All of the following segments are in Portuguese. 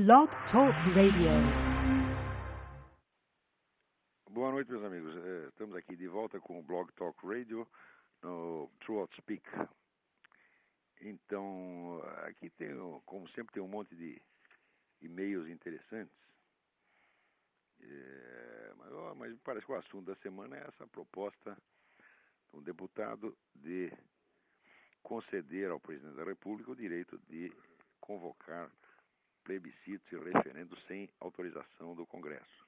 Blog Talk Radio. Boa noite, meus amigos. Estamos aqui de volta com o Blog Talk Radio no Truth Speak. Então, aqui tem, como sempre, tem um monte de e-mails interessantes. Mas me parece que o assunto da semana é essa proposta do deputado de conceder ao presidente da República o direito de convocar plebiscitos e referendos sem autorização do Congresso.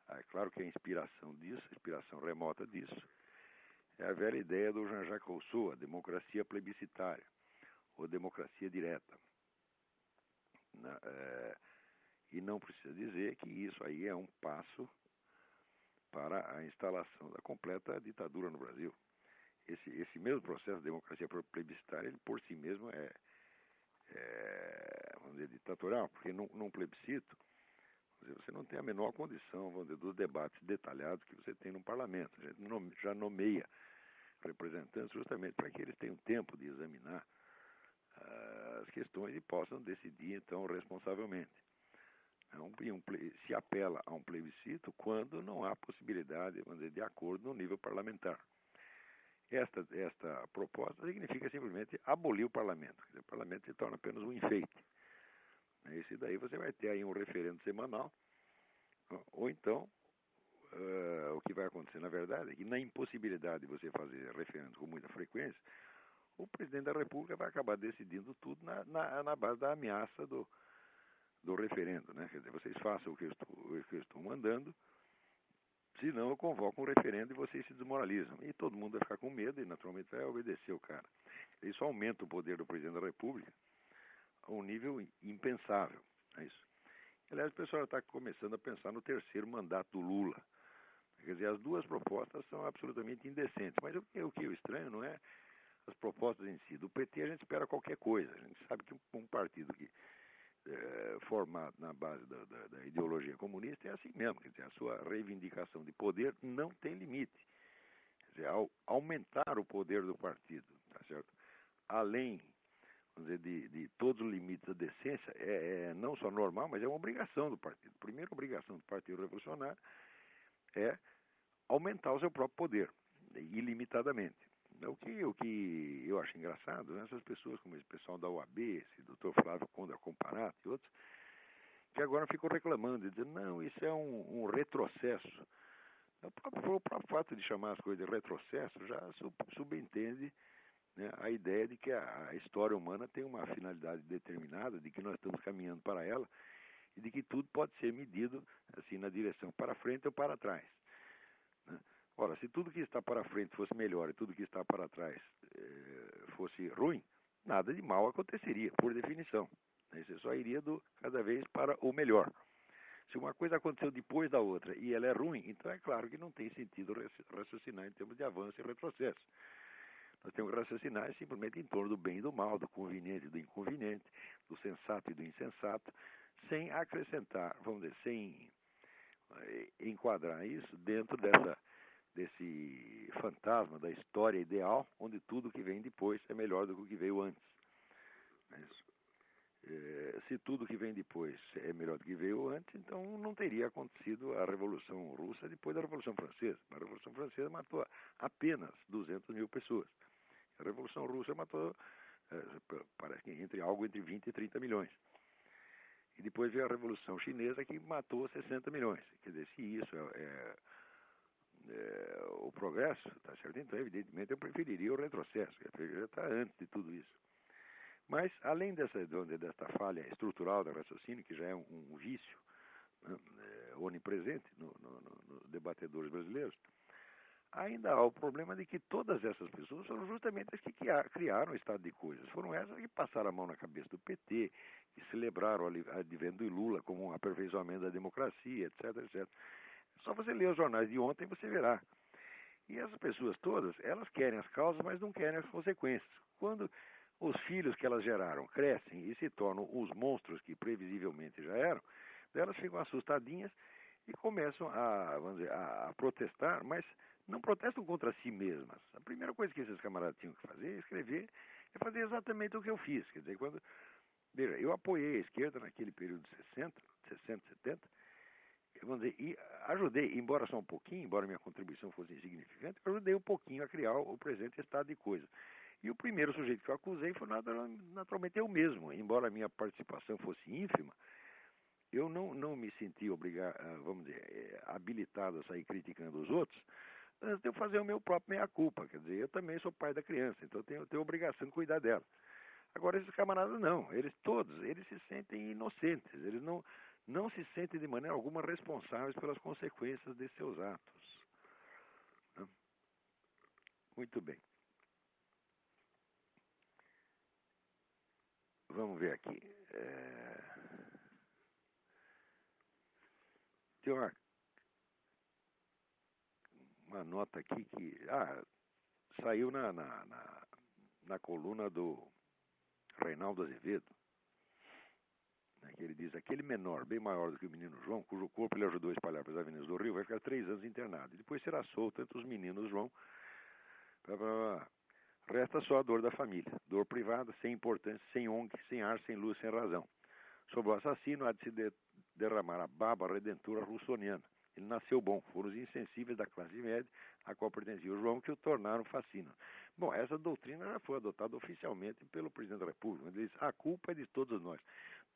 É claro que a inspiração disso, a inspiração remota disso, é a velha ideia do Jean-Jacques Rousseau, a democracia plebiscitária, ou democracia direta. E não precisa dizer que isso aí é um passo para a instalação da completa ditadura no Brasil. Esse mesmo processo de democracia plebiscitária, ele por si mesmo vamos dizer, ditatorial, porque num plebiscito você não tem a menor condição, vamos dizer, dos debates detalhados que você tem no parlamento. A gente já nomeia representantes justamente para que eles tenham tempo de examinar as questões e possam decidir, então, responsavelmente. Se apela a um plebiscito quando não há possibilidade, vamos dizer, de acordo no nível parlamentar. Esta proposta significa simplesmente abolir o parlamento. Quer dizer, o parlamento se torna apenas um enfeite. Esse daí você vai ter aí um referendo semanal, ou então, o que vai acontecer, na verdade, é que na impossibilidade de você fazer referendos com muita frequência, o presidente da República vai acabar decidindo tudo na base da ameaça do referendo, né? Quer dizer, vocês façam o que eu estou mandando, senão eu convoco um referendo e vocês se desmoralizam. E todo mundo vai ficar com medo e, naturalmente, vai obedecer o cara. Isso aumenta o poder do presidente da República a um nível impensável. É isso. Aliás, o pessoal está começando a pensar no terceiro mandato do Lula. Quer dizer, as duas propostas são absolutamente indecentes. Mas o que eu estranho não é as propostas em si. Do PT a gente espera qualquer coisa. A gente sabe que um partido que formado na base da ideologia comunista é assim mesmo. Quer dizer, a sua reivindicação de poder não tem limite. Quer dizer, ao aumentar o poder do partido, tá certo? Além, vamos dizer, de todos os limites da decência, é não só normal, mas é uma obrigação do partido. A primeira obrigação do Partido Revolucionário é aumentar o seu próprio poder, ilimitadamente. O que eu acho engraçado, né, essas pessoas como esse pessoal da UAB, esse Dr. Flávio Conde Comparato e outros, que agora ficam reclamando, dizendo, não, isso é um retrocesso. O próprio fato de chamar as coisas de retrocesso já subentende, né, a ideia de que a história humana tem uma finalidade determinada, de que nós estamos caminhando para ela, e de que tudo pode ser medido assim na direção para frente ou para trás. Né? Ora, se tudo que está para frente fosse melhor e tudo que está para trás fosse ruim, nada de mal aconteceria, por definição. Você só iria cada vez para o melhor. Se uma coisa aconteceu depois da outra e ela é ruim, então é claro que não tem sentido raciocinar em termos de avanço e retrocesso. Nós temos que raciocinar simplesmente em torno do bem e do mal, do conveniente e do inconveniente, do sensato e do insensato, sem acrescentar, vamos dizer, sem enquadrar isso dentro desse fantasma da história ideal, onde tudo que vem depois é melhor do que o que veio antes. Se tudo que vem depois é melhor do que veio antes, então não teria acontecido a Revolução Russa depois da Revolução Francesa. A Revolução Francesa matou apenas 200 mil pessoas. A Revolução Russa matou, parece que entre 20 e 30 milhões. E depois veio a Revolução Chinesa, que matou 60 milhões. Quer dizer, se isso é o progresso, tá certo? Então, evidentemente, eu preferiria o retrocesso. Eu preferiria estar antes de tudo isso. Mas, além desta falha estrutural do raciocínio, que já é um vício, né, onipresente nos debatedores brasileiros, ainda há o problema de que todas essas pessoas foram justamente as que criaram o estado de coisas. Foram essas que passaram a mão na cabeça do PT, que celebraram o advento de Lula como um aperfeiçoamento da democracia, etc, etc. Só você ler os jornais de ontem você verá. E essas pessoas todas, elas querem as causas, mas não querem as consequências. Quando os filhos que elas geraram crescem e se tornam os monstros que previsivelmente já eram, elas ficam assustadinhas e começam vamos dizer, a protestar, mas não protestam contra si mesmas. A primeira coisa que esses camaradas tinham que fazer é fazer exatamente o que eu fiz. Quer dizer, quando Veja, eu apoiei a esquerda naquele período de 60, 70, vamos dizer, e ajudei, embora só um pouquinho, embora minha contribuição fosse insignificante, ajudei um pouquinho a criar o presente estado de coisas. E o primeiro sujeito que eu acusei foi naturalmente eu mesmo, embora a minha participação fosse ínfima, eu não me senti obrigado, vamos dizer, habilitado a sair criticando os outros, antes de eu fazer o meu próprio meia-culpa. Quer dizer, eu também sou pai da criança, então eu tenho a obrigação de cuidar dela. Agora, esses camaradas não, eles se sentem inocentes, eles não se sentem de maneira alguma responsáveis pelas consequências de seus atos. Né? Muito bem. Vamos ver aqui. Tem uma nota aqui que saiu na coluna do Reinaldo Azevedo, né, que ele diz: aquele menor, bem maior do que o menino João, cujo corpo ele ajudou a espalhar pelas avenidas do Rio, vai ficar 3 anos internado. E depois será solto entre os meninos João. Resta só a dor da família, dor privada, sem importância, sem ONG, sem ar, sem luz, sem razão. Sobre o assassino há de se derramar a baba redentora russoniana. Ele nasceu bom, foram os insensíveis da classe média a qual pertencia o João que o tornaram fascino. Bom, essa doutrina já foi adotada oficialmente pelo presidente da República. Ele diz: a culpa é de todos nós.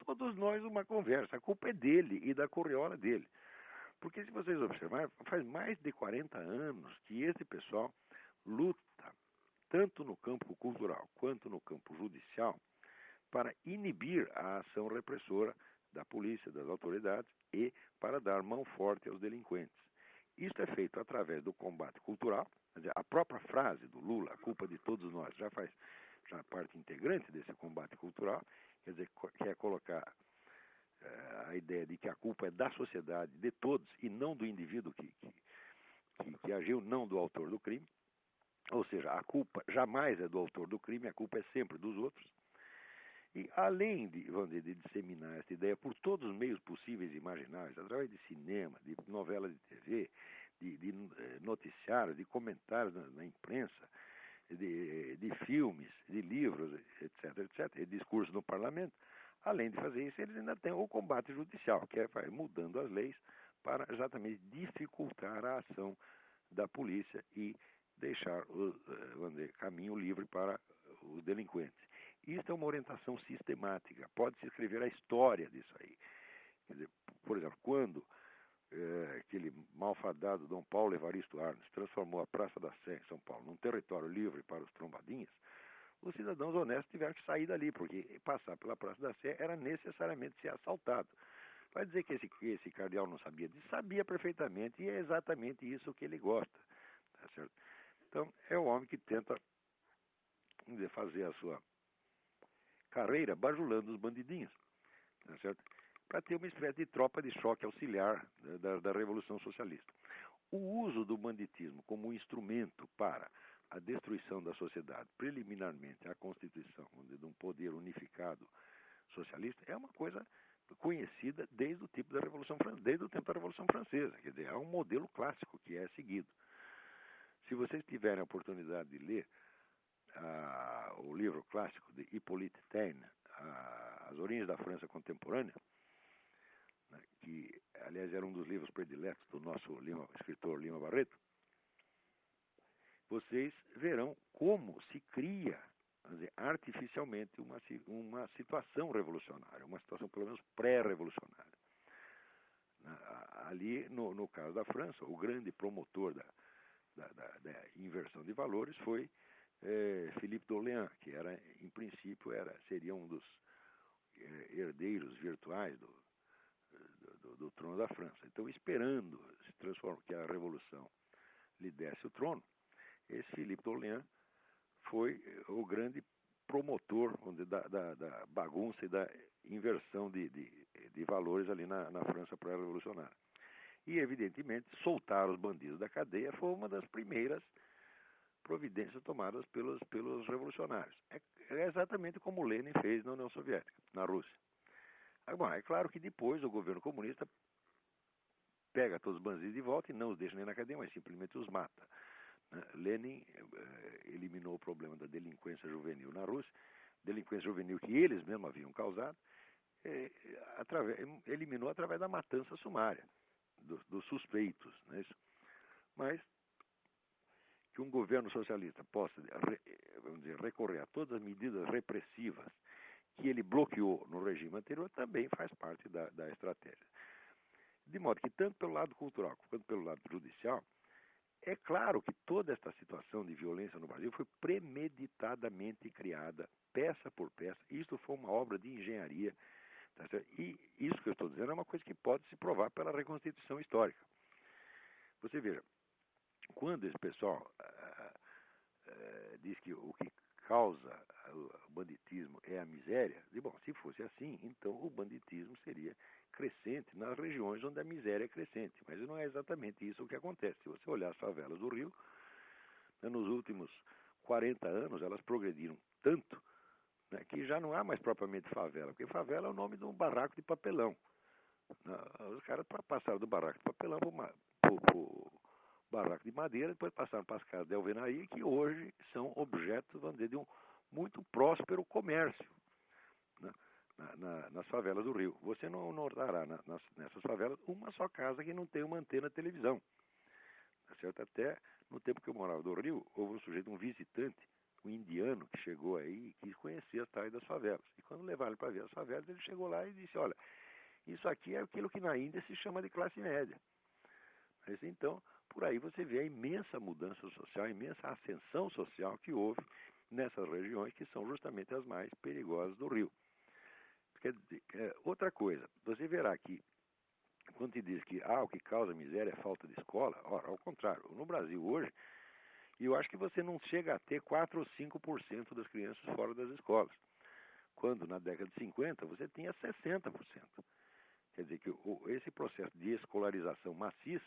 Todos nós uma conversa, a culpa é dele e da corriola dele. Porque se vocês observarem, faz mais de 40 anos que esse pessoal luta, tanto no campo cultural quanto no campo judicial, para inibir a ação repressora da polícia, das autoridades e para dar mão forte aos delinquentes. Isso é feito através do combate cultural, quer dizer, a própria frase do Lula, a culpa de todos nós, já é parte integrante desse combate cultural, quer dizer, quer colocar a ideia de que a culpa é da sociedade, de todos, e não do indivíduo que agiu, não do autor do crime. Ou seja, a culpa jamais é do autor do crime, a culpa é sempre dos outros. E além de disseminar essa ideia por todos os meios possíveis e imagináveis, através de cinema, de novelas de TV, de noticiários, de comentários na imprensa, de filmes, de livros, etc., e discursos no parlamento, além de fazer isso, eles ainda têm o combate judicial, que é mudando as leis para exatamente dificultar a ação da polícia e deixar vamos dizer, caminho livre para os delinquentes. Isso é uma orientação sistemática. Pode-se escrever a história disso aí. Quer dizer, por exemplo, quando aquele malfadado Dom Paulo Evaristo Arnes transformou a Praça da Sé, em São Paulo, num território livre para os trombadinhas, os cidadãos honestos tiveram que sair dali, porque passar pela Praça da Sé era necessariamente ser assaltado. Vai dizer que esse cardeal não sabia disso? Sabia perfeitamente, e é exatamente isso que ele gosta. Tá certo? Então, é o homem que tenta fazer a sua carreira bajulando os bandidinhos, tá certo? Para ter uma espécie de tropa de choque auxiliar da Revolução Socialista. O uso do banditismo como instrumento para a destruição da sociedade, preliminarmente à constituição de um poder unificado socialista, é uma coisa conhecida desde o tempo da Revolução Francesa. Quer dizer, há um modelo clássico que é seguido. Se vocês tiverem a oportunidade de ler o livro clássico de Hippolyte Taine, As Origens da França Contemporânea, né, que, aliás, era um dos livros prediletos do nosso escritor Lima Barreto, vocês verão como se cria, dizer, artificialmente uma situação revolucionária, uma situação pelo menos pré-revolucionária. Ali, no caso da França, o grande promotor da inversão de valores foi Philippe d'Orléans, que em princípio seria um dos herdeiros virtuais do trono da França. Então, esperando que a revolução lhe desse o trono, esse Philippe d'Orléans foi o grande promotor da bagunça e da inversão de valores ali na França pré-revolucionária. E, evidentemente, soltar os bandidos da cadeia foi uma das primeiras providências tomadas pelos revolucionários. É exatamente como Lenin fez na União Soviética, na Rússia. Bom, é claro que depois o governo comunista pega todos os bandidos de volta e não os deixa nem na cadeia, mas simplesmente os mata. Lenin eliminou o problema da delinquência juvenil na Rússia, delinquência juvenil que eles mesmos haviam causado, eliminou através da matança sumária dos suspeitos. Não é isso? Mas que um governo socialista possa, vamos dizer, recorrer a todas as medidas repressivas que ele bloqueou no regime anterior também faz parte da estratégia. De modo que, tanto pelo lado cultural quanto pelo lado judicial, é claro que toda esta situação de violência no Brasil foi premeditadamente criada, peça por peça. Isso foi uma obra de engenharia. Tá certo? E isso que eu estou dizendo é uma coisa que pode se provar pela reconstituição histórica. Você veja, quando esse pessoal diz que o que causa o banditismo é a miséria, bom, se fosse assim, então o banditismo seria crescente nas regiões onde a miséria é crescente. Mas não é exatamente isso o que acontece. Se você olhar as favelas do Rio, nos últimos 40 anos elas progrediram tanto, né, que já não há mais propriamente favela, porque favela é o nome de um barraco de papelão. Os caras passaram do barraco de papelão para o barraco de madeira, depois passaram para as casas de alvenaria, que hoje são objetos, vamos dizer, de um muito próspero comércio, né, nas favelas do Rio. Você não notará nessas favelas uma só casa que não tem uma antena de televisão. Tá certo? Até no tempo que eu morava no Rio, houve um visitante, um indiano, que chegou aí e quis conhecer as tais das favelas. E quando levaram ele para ver as favelas, ele chegou lá e disse, olha, isso aqui é aquilo que na Índia se chama de classe média. Mas então, por aí você vê a imensa mudança social, a imensa ascensão social que houve nessas regiões que são justamente as mais perigosas do Rio. Quer dizer, outra coisa, você verá que quando se diz que o que causa miséria é falta de escola, ora, ao contrário, no Brasil hoje, eu acho que você não chega a ter 4 ou 5% das crianças fora das escolas. Quando na década de 50 você tinha 60%. Quer dizer que esse processo de escolarização maciça,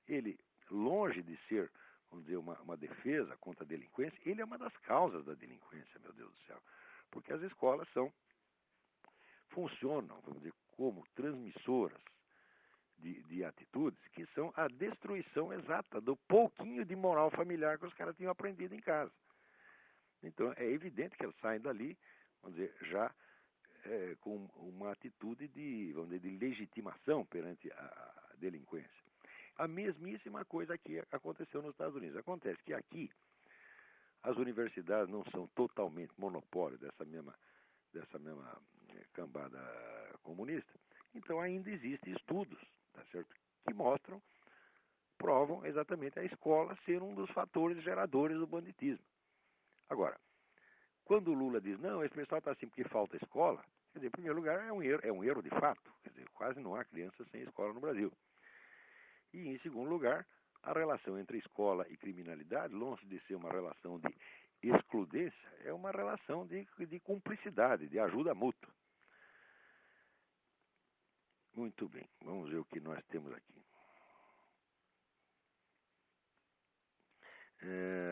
ele, longe de ser, vamos dizer, uma defesa contra a delinquência, ele é uma das causas da delinquência, meu Deus do céu. Porque as escolas funcionam, vamos dizer, como transmissoras de atitudes que são a destruição exata do pouquinho de moral familiar que os caras tinham aprendido em casa. Então, é evidente que eles saem dali, vamos dizer, já com uma atitude vamos dizer, de legitimação perante a delinquência. A mesmíssima coisa que aconteceu nos Estados Unidos. Acontece que aqui as universidades não são totalmente monopólio dessa mesma cambada comunista, então ainda existem estudos, tá certo, que provam exatamente a escola ser um dos fatores geradores do banditismo. Agora, quando o Lula diz, não, esse pessoal está assim porque falta escola, quer dizer, em primeiro lugar, é um erro de fato. Quer dizer, quase não há crianças sem escola no Brasil. E, em segundo lugar, a relação entre escola e criminalidade, longe de ser uma relação de excludência, é uma relação de cumplicidade, de ajuda mútua. Muito bem, vamos ver o que nós temos aqui.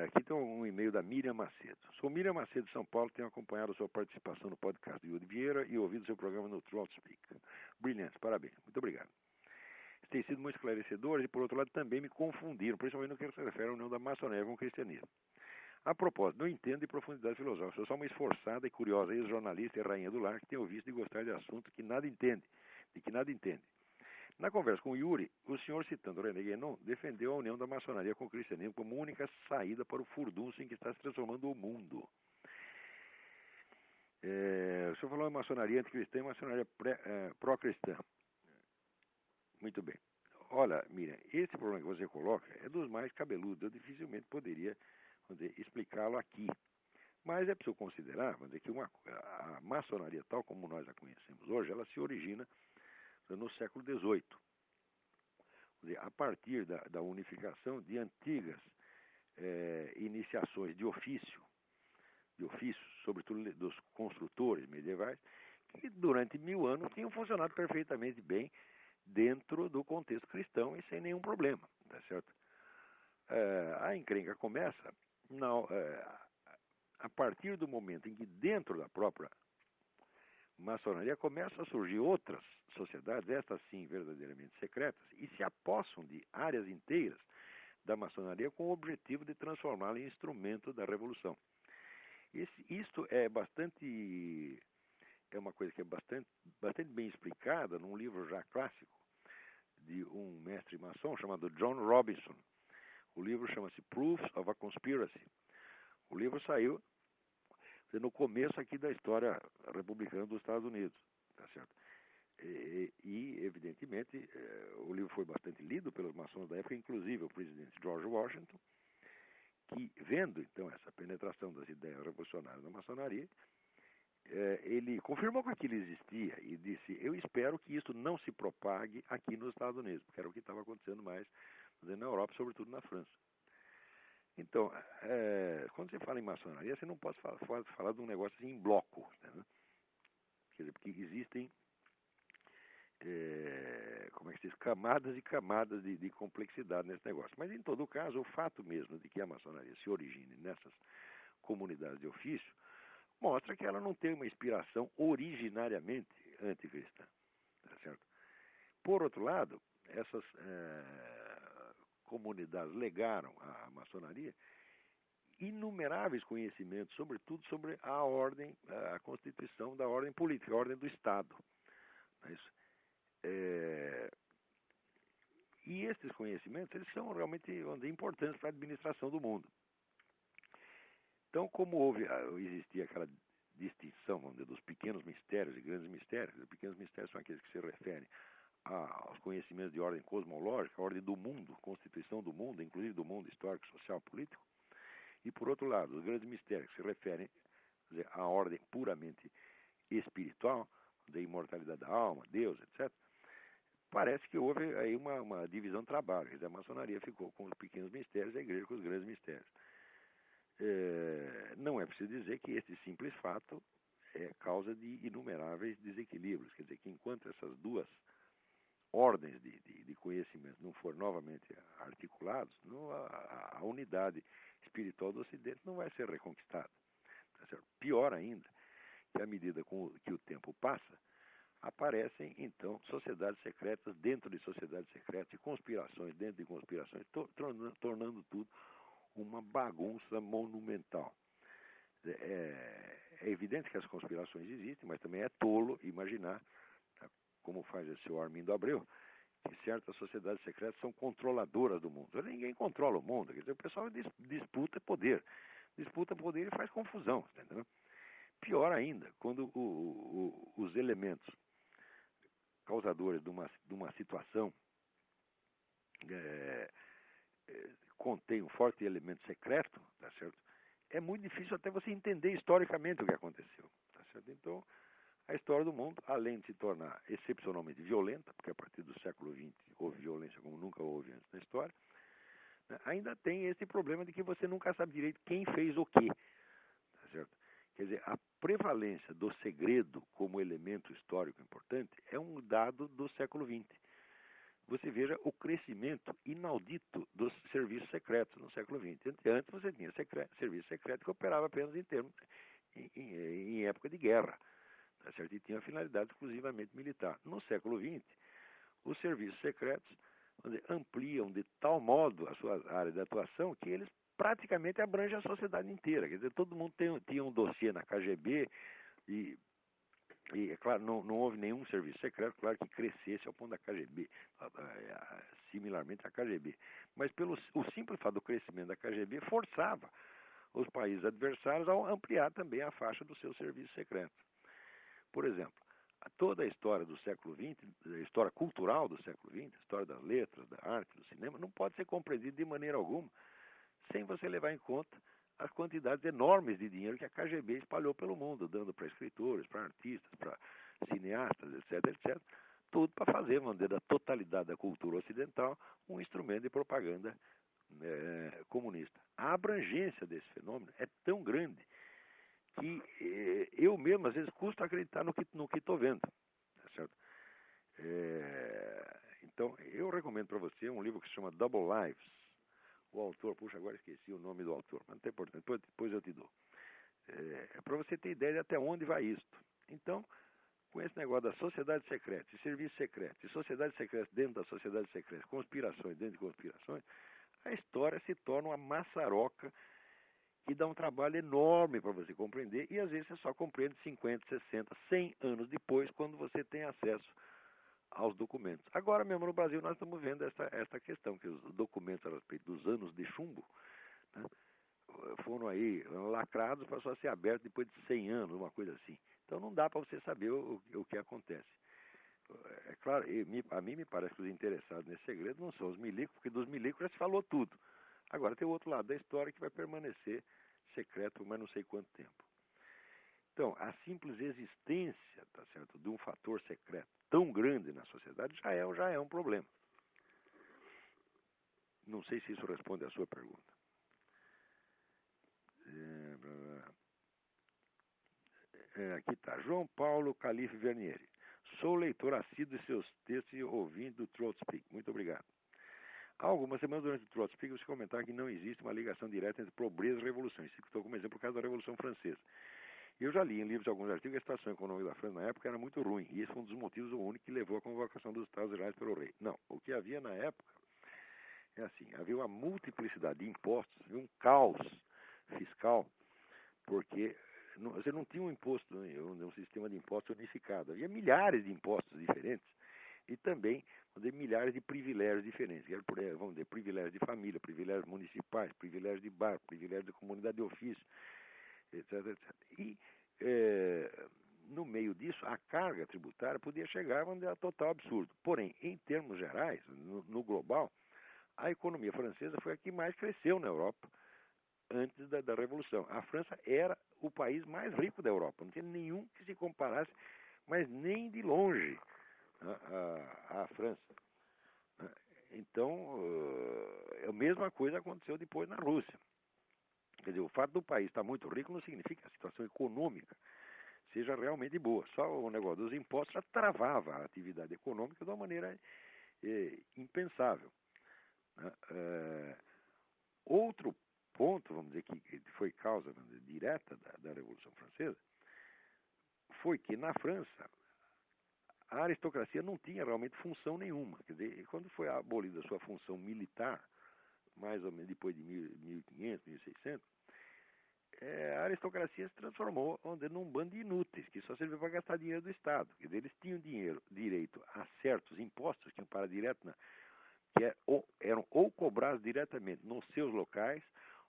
Aqui tem um e-mail da Miriam Macedo. Sou Miriam Macedo de São Paulo, tenho acompanhado a sua participação no podcast do Yuri Vieira e ouvido seu programa no Trout Speak. Brilhante, parabéns, muito obrigado. Tem sido muito esclarecedor e, por outro lado, também me confundiram, principalmente no que se refere à união da maçonaria com o cristianismo. A propósito, não entendo de profundidade filosófica, sou só uma esforçada e curiosa ex-jornalista e rainha do lar que tenho visto e gostar de assuntos de que nada entende. Na conversa com o Yuri, o senhor, citando René Guénon, defendeu a união da maçonaria com o cristianismo como única saída para o furdúncio em que está se transformando o mundo. O senhor falou em maçonaria anticristã e maçonaria pró-cristã. Muito bem. Olha, Miriam, esse problema que você coloca é dos mais cabeludos. Eu dificilmente poderia, vamos dizer, explicá-lo aqui. Mas é preciso considerar, vamos dizer, que a maçonaria, tal como nós a conhecemos hoje, ela se origina no século XVIII. A partir da unificação de antigas iniciações de ofícios, sobretudo dos construtores medievais, que durante 1000 anos tinham funcionado perfeitamente bem dentro do contexto cristão e sem nenhum problema, tá certo? A encrenca começa a partir do momento em que dentro da própria maçonaria começam a surgir outras sociedades, estas sim verdadeiramente secretas, e se apossam de áreas inteiras da maçonaria com o objetivo de transformá-la em instrumento da revolução. Isto é bastante, é uma coisa que é bastante bem explicada num livro já clássico de um mestre maçom chamado John Robinson. O livro chama-se Proofs of a Conspiracy. O livro saiu no começo aqui da história republicana dos Estados Unidos, tá certo? Evidentemente, o livro foi bastante lido pelos maçons da época, inclusive o presidente George Washington, que, vendo então essa penetração das ideias revolucionárias na maçonaria, ele confirmou que aquilo existia e disse: eu espero que isso não se propague aqui nos Estados Unidos, porque era o que estava acontecendo mais na Europa, sobretudo na França. Então, quando você fala em maçonaria, você não pode falar de um negócio assim em bloco, né? Quer dizer, porque existem como é que se diz, camadas e camadas de complexidade nesse negócio. Mas, em todo caso, o fato mesmo de que a maçonaria se origine nessas comunidades de ofício mostra que ela não tem uma inspiração originariamente anticristã. Tá certo? Por outro lado, essas comunidades legaram à maçonaria inumeráveis conhecimentos, sobretudo sobre a ordem, a constituição da ordem política, a ordem do Estado. Não é isso? E esses conhecimentos, eles são realmente, vamos dizer, importantes para a administração do mundo. Então, como existia aquela distinção, vamos dizer, dos pequenos mistérios e grandes mistérios, os pequenos mistérios são aqueles que se referem aos conhecimentos de ordem cosmológica, a ordem do mundo, constituição do mundo, inclusive do mundo histórico, social, político. E, por outro lado, os grandes mistérios que se referem à ordem puramente espiritual, da imortalidade da alma, Deus, etc., parece que houve aí uma divisão de trabalho. Quer dizer, a maçonaria ficou com os pequenos mistérios e a igreja com os grandes mistérios. Não é preciso dizer que esse simples fato é causa de inumeráveis desequilíbrios. Quer dizer, que enquanto essas duas ordens de conhecimento não forem novamente articulados, a unidade espiritual do Ocidente não vai ser reconquistada. Tá certo? Pior ainda, que à medida que o tempo passa, aparecem, então, sociedades secretas dentro de sociedades secretas e conspirações dentro de conspirações, tornando tudo uma bagunça monumental. É evidente que as conspirações existem, mas também é tolo imaginar, como faz o senhor Armindo Abreu, que certas sociedades secretas são controladoras do mundo. Ninguém controla o mundo, quer dizer, o pessoal disputa poder e faz confusão, entendeu? Pior ainda, quando os elementos causadores de uma situação contém um forte elemento secreto, tá certo? É muito difícil até você entender historicamente o que aconteceu, tá certo? Então, a história do mundo, além de se tornar excepcionalmente violenta, porque a partir do século XX houve violência como nunca houve antes na história, né, ainda tem esse problema de que você nunca sabe direito quem fez o quê, tá certo? Quer dizer, a prevalência do segredo como elemento histórico importante é um dado do século XX. Você veja o crescimento inaudito dos serviços secretos no século XX. Antes você tinha serviço secreto que operava apenas em época de guerra, tá certo? E tinha finalidade exclusivamente militar. No século XX, os serviços secretos ampliam de tal modo a sua área de atuação que eles praticamente abrangem a sociedade inteira. Quer dizer, todo mundo tinha um dossiê na KGB e é claro, não houve nenhum serviço secreto, claro, que crescesse ao ponto da KGB, similarmente à KGB. Mas o simples fato do crescimento da KGB forçava os países adversários a ampliar também a faixa do seu serviço secreto. Por exemplo, toda a história do século XX, a história cultural do século XX, a história das letras, da arte, do cinema, não pode ser compreendida de maneira alguma sem você levar em conta as quantidades enormes de dinheiro que a KGB espalhou pelo mundo, dando para escritores, para artistas, para cineastas, etc., etc., tudo para fazer, vamos dizer, da totalidade da cultura ocidental um instrumento de propaganda comunista. A abrangência desse fenômeno é tão grande que eu mesmo, às vezes, custa acreditar no que estou vendo. Tá certo? Então, eu recomendo para você um livro que se chama Double Lives. O autor, puxa, agora esqueci o nome do autor, mas não tem importância, depois eu te dou. Para você ter ideia de até onde vai isto. Então, com esse negócio da sociedade secreta, de serviço secreto, de sociedade secreta dentro da sociedade secreta, conspirações dentro de conspirações, a história se torna uma maçaroca que dá um trabalho enorme para você compreender, e às vezes você só compreende 50, 60, 100 anos depois, quando você tem acesso aos documentos. Agora mesmo no Brasil nós estamos vendo esta questão, que os documentos a respeito dos anos de chumbo, né, foram aí lacrados para só ser abertos depois de 100 anos, uma coisa assim. Então não dá para você saber o que acontece. É claro, a mim me parece que os interessados nesse segredo não são os milicos, porque dos milicos já se falou tudo. Agora tem o outro lado da história que vai permanecer secreto, mas não sei quanto tempo. Então, a simples existência, tá certo, de um fator secreto tão grande na sociedade já é um problema. Não sei se isso responde à sua pergunta. Aqui está, João Paulo Calife Vernieri. Sou leitor assíduo de seus textos e ouvinte do Trotspeak. Muito obrigado. Há algumas semanas durante o Trotspeak você comentar que não existe uma ligação direta entre pobreza e revolução. Isso que estou como exemplo por causa da Revolução Francesa. Eu já li em livros alguns artigos que a situação econômica da França na época era muito ruim, e esse foi um dos motivos, o único, que levou à convocação dos Estados Gerais pelo rei. Não, o que havia na época é assim, havia uma multiplicidade de impostos, havia um caos fiscal, porque você não tinha um imposto, um sistema de impostos unificado, havia milhares de impostos diferentes, e também milhares de privilégios diferentes, vamos dizer, privilégios de família, privilégios municipais, privilégios de bairro, privilégios de comunidade de ofício, etc, etc. E no meio disso, a carga tributária podia chegar a total absurdo. Porém, em termos gerais, no global, a economia francesa foi a que mais cresceu na Europa antes da Revolução. A França era o país mais rico da Europa. Não tinha nenhum que se comparasse, mas nem de longe, à França. Então, a mesma coisa aconteceu depois na Rússia. Quer dizer, o fato do país estar muito rico não significa que a situação econômica seja realmente boa. Só o negócio dos impostos já travava a atividade econômica de uma maneira impensável. Outro ponto, vamos dizer, que foi causa direta da Revolução Francesa, foi que na França a aristocracia não tinha realmente função nenhuma. Quer dizer, quando foi abolida a sua função militar, mais ou menos depois de 1500, 1600, a aristocracia se transformou num bando de inúteis, que só servia para gastar dinheiro do Estado. Quer dizer, eles tinham direito a certos impostos que iam para direto, eram ou cobrados diretamente nos seus locais,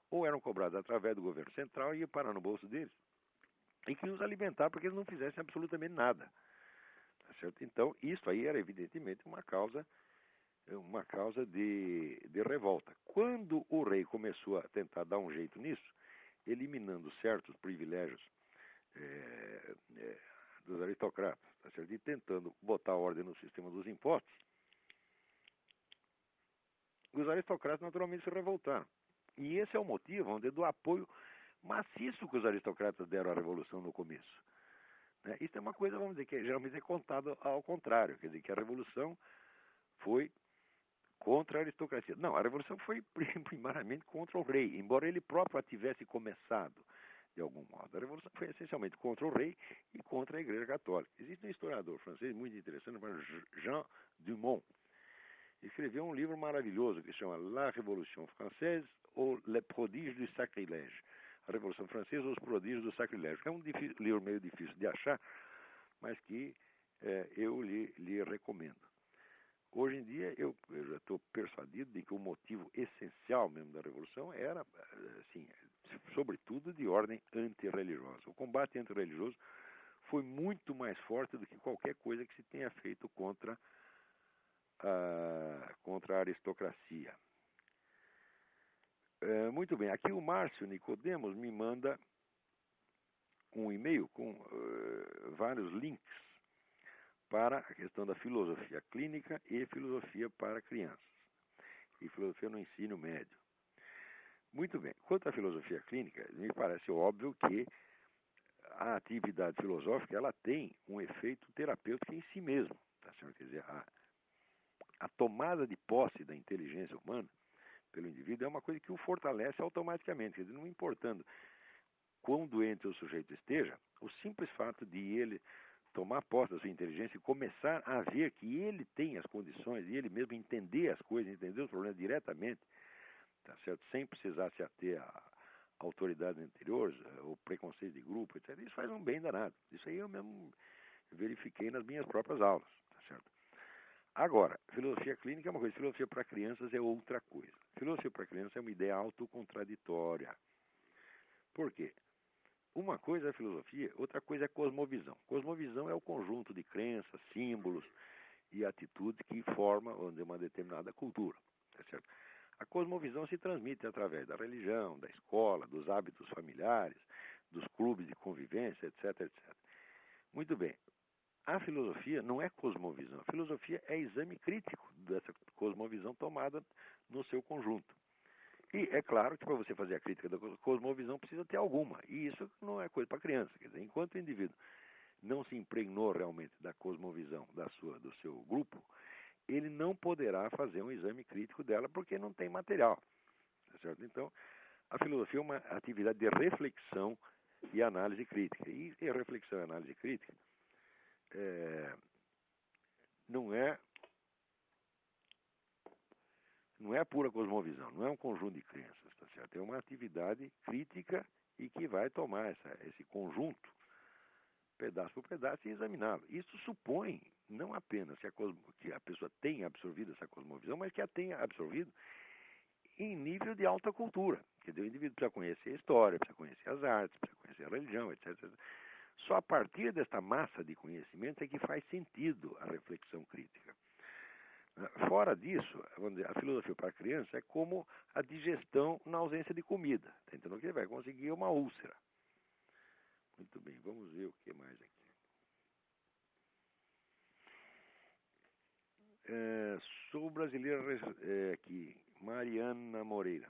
ou eram cobrados através do governo central e iam parar no bolso deles. E que os alimentar porque eles não fizessem absolutamente nada. Tá certo? Então, isso aí era evidentemente uma causa de revolta. Quando o rei começou a tentar dar um jeito nisso, eliminando certos privilégios dos aristocratas, tá certo? E tentando botar ordem no sistema dos impostos, os aristocratas naturalmente se revoltaram. E esse é o motivo, vamos dizer, do apoio maciço que os aristocratas deram à Revolução no começo. Isso é uma coisa, vamos dizer, que geralmente é contado ao contrário, quer dizer, que a Revolução foi contra a aristocracia. Não, a Revolução foi primariamente contra o rei, embora ele próprio a tivesse começado de algum modo. A Revolução foi essencialmente contra o rei e contra a Igreja Católica. Existe um historiador francês muito interessante, chamado Jean Dumont. Escreveu um livro maravilhoso que se chama La Révolution Française ou Les Prodiges du Sacrilège. A Revolução Francesa ou os Prodígios do Sacrilégio. É um livro meio difícil de achar, mas que eu lhe recomendo. Hoje em dia, eu já estou persuadido de que o motivo essencial mesmo da Revolução era, assim, sobretudo de ordem antirreligiosa. O combate antirreligioso foi muito mais forte do que qualquer coisa que se tenha feito contra a aristocracia. Muito bem, aqui o Márcio Nicodemos me manda um e-mail com vários links para a questão da filosofia clínica e filosofia para crianças, e filosofia no ensino médio. Muito bem, quanto à filosofia clínica, me parece óbvio que a atividade filosófica ela tem um efeito terapêutico em si mesmo, tá certo? Quer dizer, a tomada de posse da inteligência humana pelo indivíduo é uma coisa que o fortalece automaticamente, quer dizer, não importando quão doente o sujeito esteja, o simples fato de ele tomar posse da sua inteligência e começar a ver que ele tem as condições e ele mesmo entender as coisas, entender os problemas diretamente, tá certo? Sem precisar se ater autoridades anteriores, o preconceito de grupo, etc., isso faz um bem danado. Isso aí eu mesmo verifiquei nas minhas próprias aulas, tá certo? Agora, filosofia clínica é uma coisa, filosofia para crianças é outra coisa. Filosofia para crianças é uma ideia autocontraditória. Por quê? Uma coisa é filosofia, outra coisa é cosmovisão. Cosmovisão é o conjunto de crenças, símbolos e atitudes que formam uma determinada cultura, tá certo? A cosmovisão se transmite através da religião, da escola, dos hábitos familiares, dos clubes de convivência, etc, etc. Muito bem. A filosofia não é cosmovisão. A filosofia é exame crítico dessa cosmovisão tomada no seu conjunto. E é claro que para você fazer a crítica da cosmovisão precisa ter alguma. E isso não é coisa para criança. Quer dizer, enquanto o indivíduo não se impregnou realmente da cosmovisão do seu grupo, ele não poderá fazer um exame crítico dela porque não tem material. Tá certo? Então, a filosofia é uma atividade de reflexão e análise crítica. E a reflexão e análise crítica não é a pura cosmovisão, não é um conjunto de crenças, tá certo? É uma atividade crítica e que vai tomar esse conjunto, pedaço por pedaço, e examiná-lo. Isso supõe não apenas que a pessoa tenha absorvido essa cosmovisão, mas que a tenha absorvido em nível de alta cultura. Quer dizer, o indivíduo precisa conhecer a história, precisa conhecer as artes, precisa conhecer a religião, etc, etc. Só a partir desta massa de conhecimento é que faz sentido a reflexão crítica. Fora disso, vamos dizer, a filosofia para a criança é como a digestão na ausência de comida. Tá entendendo? Que ele vai conseguir uma úlcera. Muito bem, vamos ver o que mais aqui. Sou brasileira aqui, Mariana Moreira.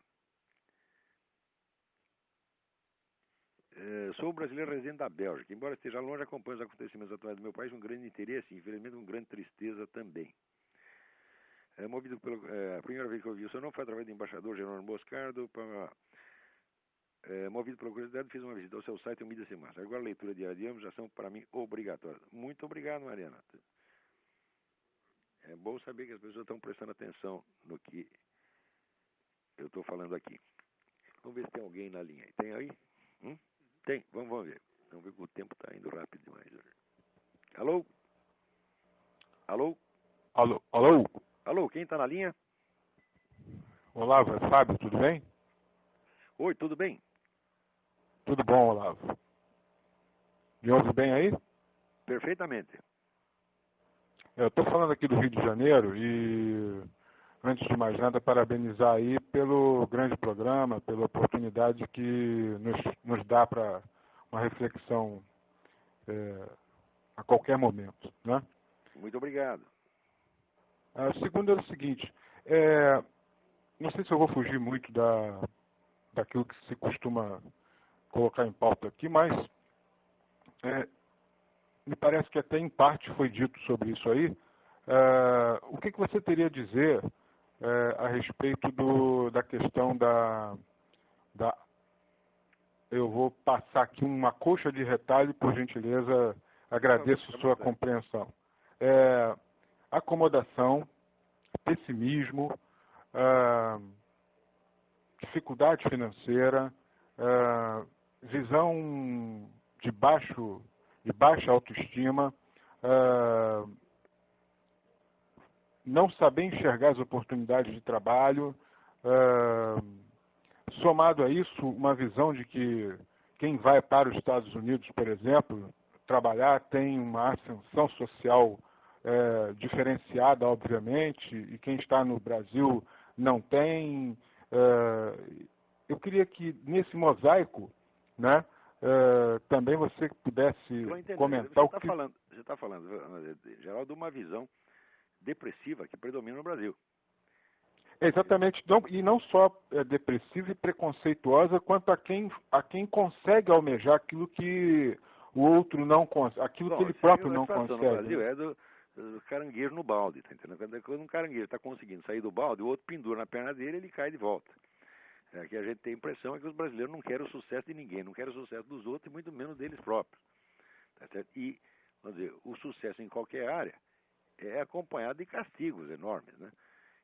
Sou brasileiro residente da Bélgica. Embora esteja longe, acompanho os acontecimentos atuais do meu país com grande interesse e, infelizmente, com grande tristeza também. Movido pelo, a primeira vez que eu vi o seu nome foi através do embaixador Jerônimo Boscardo. Movido pela curiosidade, fiz uma visita ao seu site e mídia semana. Agora a leitura diária de ambos já são para mim obrigatórias. Muito obrigado, Mariana. É bom saber que as pessoas estão prestando atenção no que eu estou falando aqui. Vamos ver se tem alguém na linha. Tem aí? Tem, vamos ver. Vamos ver que o tempo está indo rápido demais. Alô? Alô? Alô? Alô? Alô, quem está na linha? Olavo, é Fábio, tudo bem? Oi, tudo bem? Tudo bom, Olavo. Me ouve bem aí? Perfeitamente. Eu estou falando aqui do Rio de Janeiro e, antes de mais nada, parabenizar aí pelo grande programa, pela oportunidade que nos dá para uma reflexão a qualquer momento, né? Muito obrigado. A segunda é o seguinte, não sei se eu vou fugir muito daquilo que se costuma colocar em pauta aqui, mas me parece que até em parte foi dito sobre isso aí. O que você teria a dizer a respeito da questão eu vou passar aqui uma coxa de retalho, por gentileza, agradeço sua compreensão. Acomodação, pessimismo, dificuldade financeira, visão de baixa autoestima, não saber enxergar as oportunidades de trabalho, somado a isso, uma visão de que quem vai para os Estados Unidos, por exemplo, trabalhar tem uma ascensão social diferenciada, obviamente, e quem está no Brasil não tem. Eu queria que, nesse mosaico, né, também você pudesse comentar Você está falando, Geraldo, de uma visão depressiva que predomina no Brasil. Exatamente, e não só depressiva e preconceituosa, quanto a quem consegue almejar aquilo que o outro não consegue, aquilo que ele próprio não consegue. No Brasil é do caranguejo no balde, tá entendendo? Quando um caranguejo está conseguindo sair do balde, o outro pendura na perna dele e ele cai de volta. Que a gente tem a impressão é que os brasileiros não querem o sucesso de ninguém, não querem o sucesso dos outros e muito menos deles próprios. Tá certo? E, vamos dizer, o sucesso em qualquer área é acompanhado de castigos enormes, né?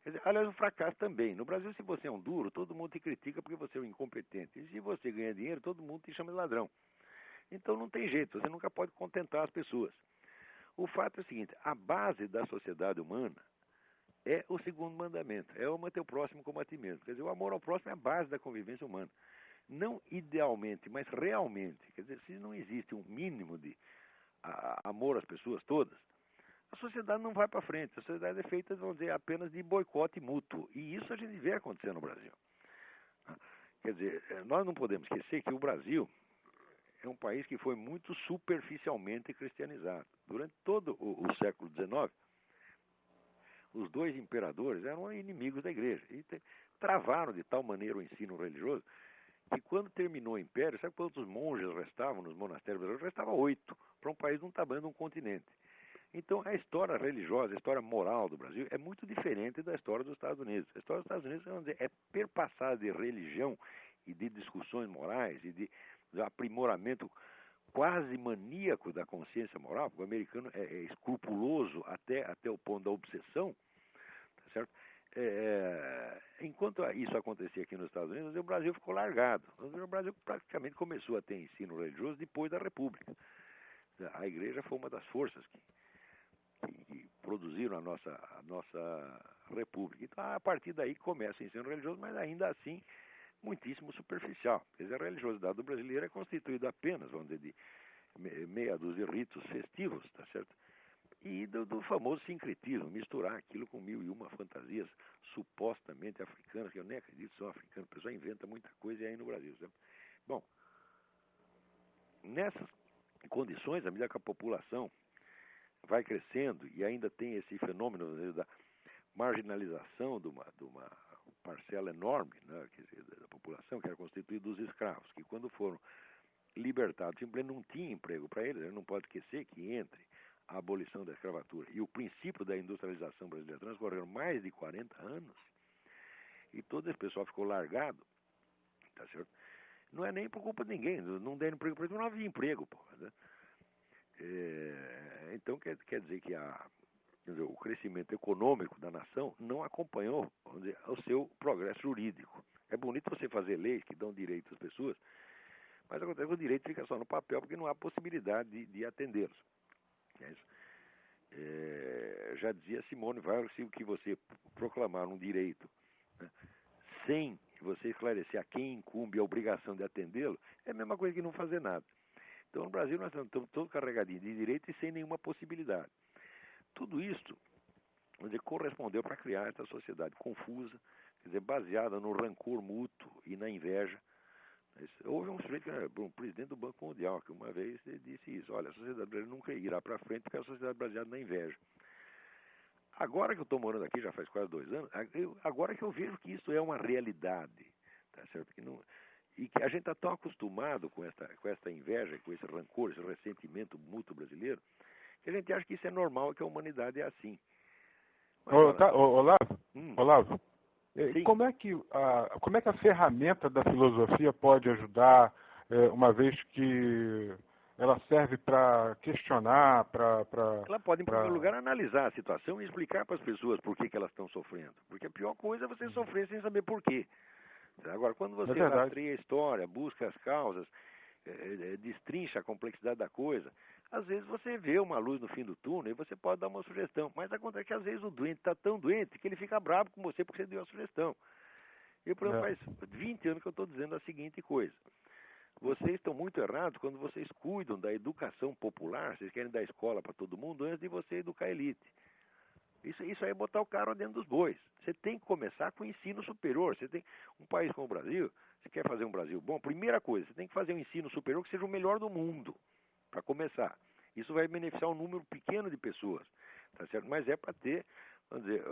Quer dizer, aliás, o fracasso também. No Brasil, se você é um duro, todo mundo te critica porque você é um incompetente. E se você ganha dinheiro, todo mundo te chama de ladrão. Então não tem jeito, você nunca pode contentar as pessoas. O fato é o seguinte, a base da sociedade humana é o segundo mandamento, é amar teu próximo como a ti mesmo. Quer dizer, o amor ao próximo é a base da convivência humana. Não idealmente, mas realmente. Quer dizer, se não existe um mínimo de amor às pessoas todas, a sociedade não vai para frente. A sociedade é feita, vamos dizer, apenas de boicote mútuo. E isso a gente vê acontecer no Brasil. Quer dizer, nós não podemos esquecer que o Brasil é um país que foi muito superficialmente cristianizado. Durante todo o século XIX, os dois imperadores eram inimigos da igreja e travaram de tal maneira o ensino religioso que quando terminou o império, sabe quantos monges restavam nos monastérios brasileiros? Restava 8, para um país de um tamanho de um continente. Então a história religiosa, a história moral do Brasil é muito diferente da história dos Estados Unidos. A história dos Estados Unidos, vamos dizer, é perpassada de religião e de discussões morais e de aprimoramento quase maníaco da consciência moral, porque o americano é escrupuloso até o ponto da obsessão, tá certo? Enquanto isso acontecia aqui nos Estados Unidos, o Brasil ficou largado. O Brasil praticamente começou a ter ensino religioso depois da República. A igreja foi uma das forças que produziram a nossa República. Então, a partir daí começa o ensino religioso, mas ainda assim muitíssimo superficial. Quer dizer, a religiosidade do brasileiro é constituída apenas, vamos dizer, de meia dúzia de ritos festivos, tá certo? E do famoso sincretismo, misturar aquilo com mil e uma fantasias supostamente africanas, que eu nem acredito que são africanas, o pessoal inventa muita coisa aí no Brasil, certo? Bom, nessas condições, à medida que a população vai crescendo e ainda tem esse fenômeno da marginalização de uma parcela enorme, né, quer dizer, da população, que era constituída dos escravos, que quando foram libertados, simplesmente não tinha emprego para eles. A gente não pode esquecer que entre a abolição da escravatura e o princípio da industrialização brasileira transcorreram mais de 40 anos e todo esse pessoal ficou largado, tá certo? Não é nem por culpa de ninguém, não deram emprego para eles, não havia emprego, pô, né? Então quer dizer que o crescimento econômico da nação não acompanhou, vamos dizer, o seu progresso jurídico. É bonito você fazer leis que dão direito às pessoas, mas acontece que o direito fica só no papel porque não há possibilidade de atendê-los. É isso. Já dizia Simone Weil, se o que você proclamar um direito, né, sem você esclarecer a quem incumbe a obrigação de atendê-lo, é a mesma coisa que não fazer nada. Então, no Brasil, nós estamos todos carregadinhos de direito e sem nenhuma possibilidade. Tudo isso, vamos dizer, correspondeu para criar essa sociedade confusa, quer dizer, baseada no rancor mútuo e na inveja. Houve um sujeito, um presidente do Banco Mundial, que uma vez disse isso: olha, a sociedade brasileira nunca irá para frente porque é a sociedade baseada na inveja. Agora que eu estou morando aqui, já faz quase 2 anos, agora que eu vejo que isso é uma realidade, tá certo? E que a gente está tão acostumado com esta inveja, com esse rancor, esse ressentimento mútuo brasileiro, que a gente acha que isso é normal, que a humanidade é assim. Olavo, como é que a ferramenta da filosofia pode ajudar, uma vez que ela serve para questionar, Ela pode, em primeiro lugar, analisar a situação e explicar para as pessoas por que elas estão sofrendo. Porque a pior coisa é você sofrer sem saber por quê. Agora, quando você rastreia a história, busca as causas, destrincha a complexidade da coisa, às vezes você vê uma luz no fim do túnel e você pode dar uma sugestão. Mas acontece que às vezes o doente está tão doente que ele fica bravo com você porque você deu a sugestão. Eu, por exemplo, faz 20 anos que eu estou dizendo a seguinte coisa: vocês estão muito errados quando vocês cuidam da educação popular, vocês querem dar escola para todo mundo antes de você educar a elite. Isso aí é botar o carro dentro dos bois. Você tem que começar com o ensino superior. Você tem um país como o Brasil, você quer fazer um Brasil bom, primeira coisa, você tem que fazer um ensino superior que seja o melhor do mundo, para começar. Isso vai beneficiar um número pequeno de pessoas, tá certo? Mas é para ter, vamos dizer,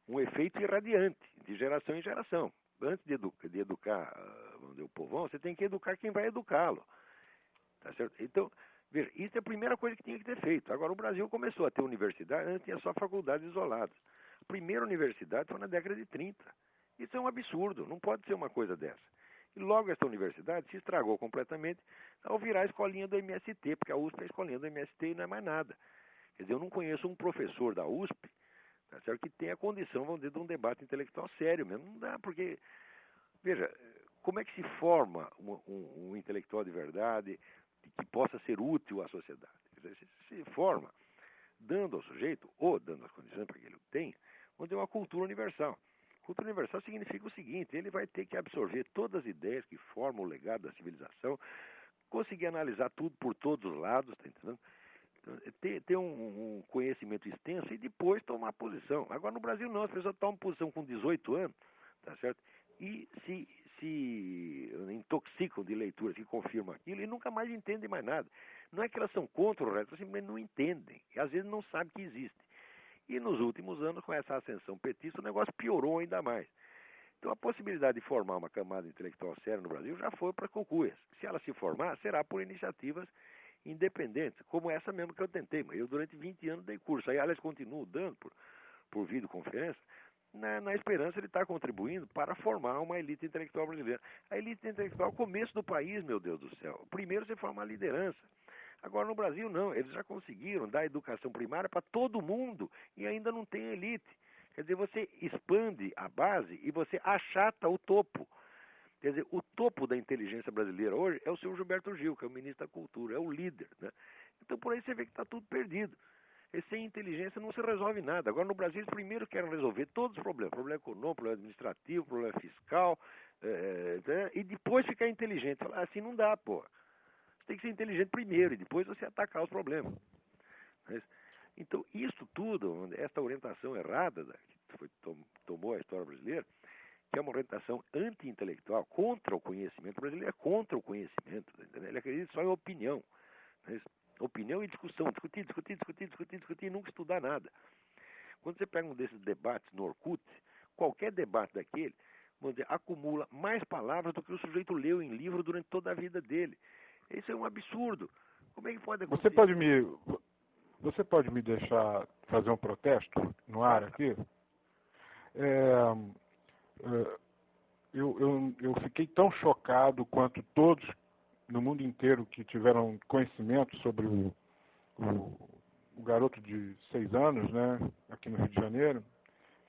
um efeito irradiante, de geração em geração. Antes de educar vamos dizer, o povão, você tem que educar quem vai educá-lo, tá certo? Então, veja, isso é a primeira coisa que tinha que ter feito. Agora, o Brasil começou a ter universidade, antes tinha só faculdades isoladas. A primeira universidade foi na década de 30. Isso é um absurdo, não pode ser uma coisa dessa. E logo essa universidade se estragou completamente ao virar a escolinha do MST, porque a USP é a escolinha do MST e não é mais nada. Quer dizer, eu não conheço um professor da USP, tá certo? Que tem a condição, vamos dizer, de um debate intelectual sério mesmo. Não dá, porque, veja, como é que se forma um intelectual de verdade que possa ser útil à sociedade? Quer dizer, se forma dando ao sujeito, ou dando as condições para que ele o tenha, onde é uma cultura universal. Cultura universal significa o seguinte: ele vai ter que absorver todas as ideias que formam o legado da civilização, conseguir analisar tudo por todos os lados, tá entendendo? Ter um conhecimento extenso e depois tomar posição. Agora, no Brasil, não. As pessoas tomam posição com 18 anos, tá certo? E se intoxicam de leituras que confirmam aquilo e nunca mais entendem mais nada. Não é que elas são contra o resto, elas simplesmente não entendem. E às vezes não sabem que existe. E nos últimos anos, com essa ascensão petista, o negócio piorou ainda mais. Então, a possibilidade de formar uma camada intelectual séria no Brasil já foi para cucuias. Se ela se formar, será por iniciativas independentes, como essa mesmo que eu tentei. Eu, durante 20 anos, dei curso. Aí, aliás, continuo dando por videoconferência, na esperança de estar contribuindo para formar uma elite intelectual brasileira. A elite intelectual é o começo do país, meu Deus do céu. Primeiro você forma a liderança. Agora, no Brasil, não. Eles já conseguiram dar educação primária para todo mundo e ainda não tem elite. Quer dizer, você expande a base e você achata o topo. Quer dizer, o topo da inteligência brasileira hoje é o senhor Gilberto Gil, que é o ministro da Cultura, é o líder, né? Então, por aí você vê que está tudo perdido. E sem inteligência não se resolve nada. Agora, no Brasil, eles primeiro querem resolver todos os problemas. Problema econômico, problema administrativo, problema fiscal, e depois ficar inteligente. Falar, assim não dá, pô. Você tem que ser inteligente primeiro e depois você atacar os problemas. Então, isso tudo, essa orientação errada que tomou a história brasileira, que é uma orientação anti-intelectual, contra o conhecimento. O brasileiro é contra o conhecimento. Entendeu? Ele acredita só em opinião. Opinião e discussão. Discutir e nunca estudar nada. Quando você pega um desses debates no Orkut, qualquer debate daquele, vamos dizer, acumula mais palavras do que o sujeito leu em livro durante toda a vida dele. Isso é um absurdo. Como é que pode acontecer? Você pode me deixar fazer um protesto no ar aqui? Eu fiquei tão chocado quanto todos no mundo inteiro que tiveram conhecimento sobre o garoto de 6 anos, né, aqui no Rio de Janeiro,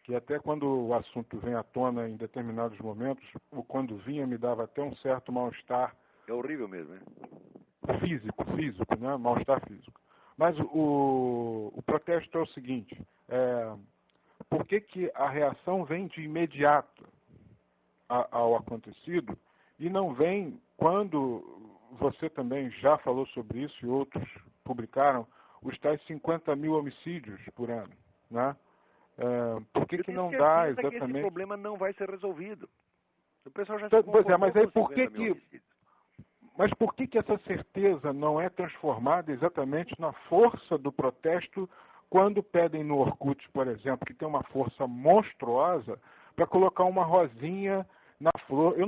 que até quando o assunto vem à tona em determinados momentos, ou quando vinha, me dava até um certo mal-estar. É horrível mesmo, né? Físico, né, mal-estar físico. Mas o protesto é o seguinte: por que a reação vem de imediato ao acontecido e não vem quando você também já falou sobre isso e outros publicaram os tais 50 mil homicídios por ano, né? Por que não dá exatamente... que esse problema não vai ser resolvido. O pessoal já se pois é, mas aí por que homicídios. Mas por que essa certeza não é transformada exatamente na força do protesto quando pedem no Orkut, por exemplo, que tem uma força monstruosa, para colocar uma rosinha na flor? Eu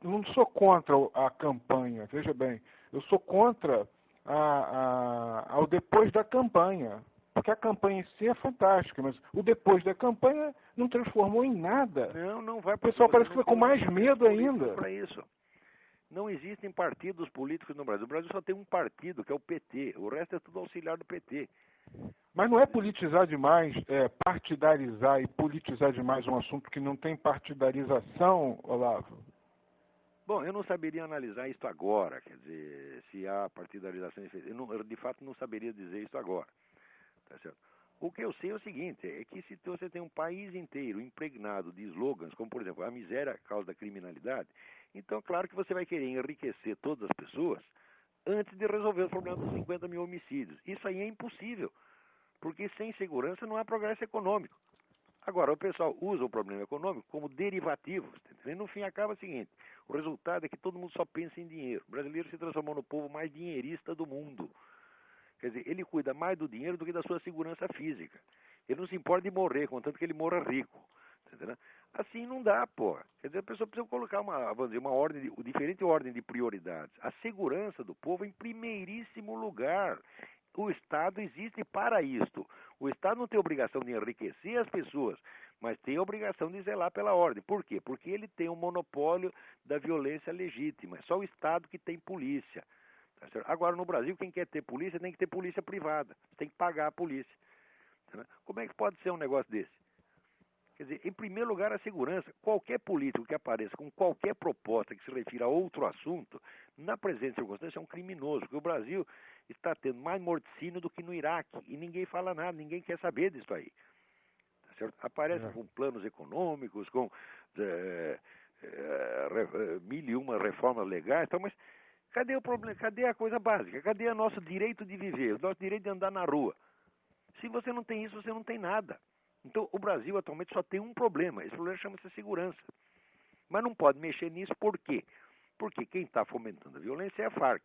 não sou contra a campanha, veja bem, eu sou contra ao depois da campanha, porque a campanha em si é fantástica, mas o depois da campanha não transformou em nada. Não vai. O pessoal parece que foi com mais medo ainda. Para isso. Não existem partidos políticos no Brasil. O Brasil só tem um partido, que é o PT. O resto é tudo auxiliar do PT. Mas não é politizar demais, partidarizar e politizar demais um assunto que não tem partidarização, Olavo? Bom, eu não saberia analisar isso agora, quer dizer, se há partidarização. Eu de fato não saberia dizer isso agora. Tá certo? O que eu sei é o seguinte, é que se você tem um país inteiro impregnado de slogans, como por exemplo, a miséria é a causa da criminalidade, então claro que você vai querer enriquecer todas as pessoas antes de resolver os problemas dos 50 mil homicídios. Isso aí é impossível, porque sem segurança não há progresso econômico. Agora, o pessoal usa o problema econômico como derivativo. E no fim acaba o seguinte, o resultado é que todo mundo só pensa em dinheiro. O brasileiro se transformou no povo mais dinheirista do mundo. Quer dizer, ele cuida mais do dinheiro do que da sua segurança física. Ele não se importa de morrer, contanto que ele morra rico. Entendeu? Assim não dá, pô. Quer dizer, a pessoa precisa colocar diferente ordem de prioridades. A segurança do povo em primeiríssimo lugar. O Estado existe para isto. O Estado não tem obrigação de enriquecer as pessoas, mas tem a obrigação de zelar pela ordem. Por quê? Porque ele tem o monopólio da violência legítima. É só o Estado que tem polícia. Agora, no Brasil, quem quer ter polícia tem que ter polícia privada. Tem que pagar a polícia. Como é que pode ser um negócio desse? Quer dizer, em primeiro lugar, a segurança. Qualquer político que apareça com qualquer proposta que se refira a outro assunto, na presente circunstância, é um criminoso. Porque o Brasil está tendo mais morticínio do que no Iraque. E ninguém fala nada, ninguém quer saber disso aí. Tá certo? Aparecem com planos econômicos, com mil e uma reformas legais, então, mas cadê o problema? Cadê a coisa básica? Cadê o nosso direito de viver, o nosso direito de andar na rua? Se você não tem isso, você não tem nada. Então, o Brasil atualmente só tem um problema. Esse problema chama-se segurança. Mas não pode mexer nisso por quê? Porque quem está fomentando a violência é a Farc.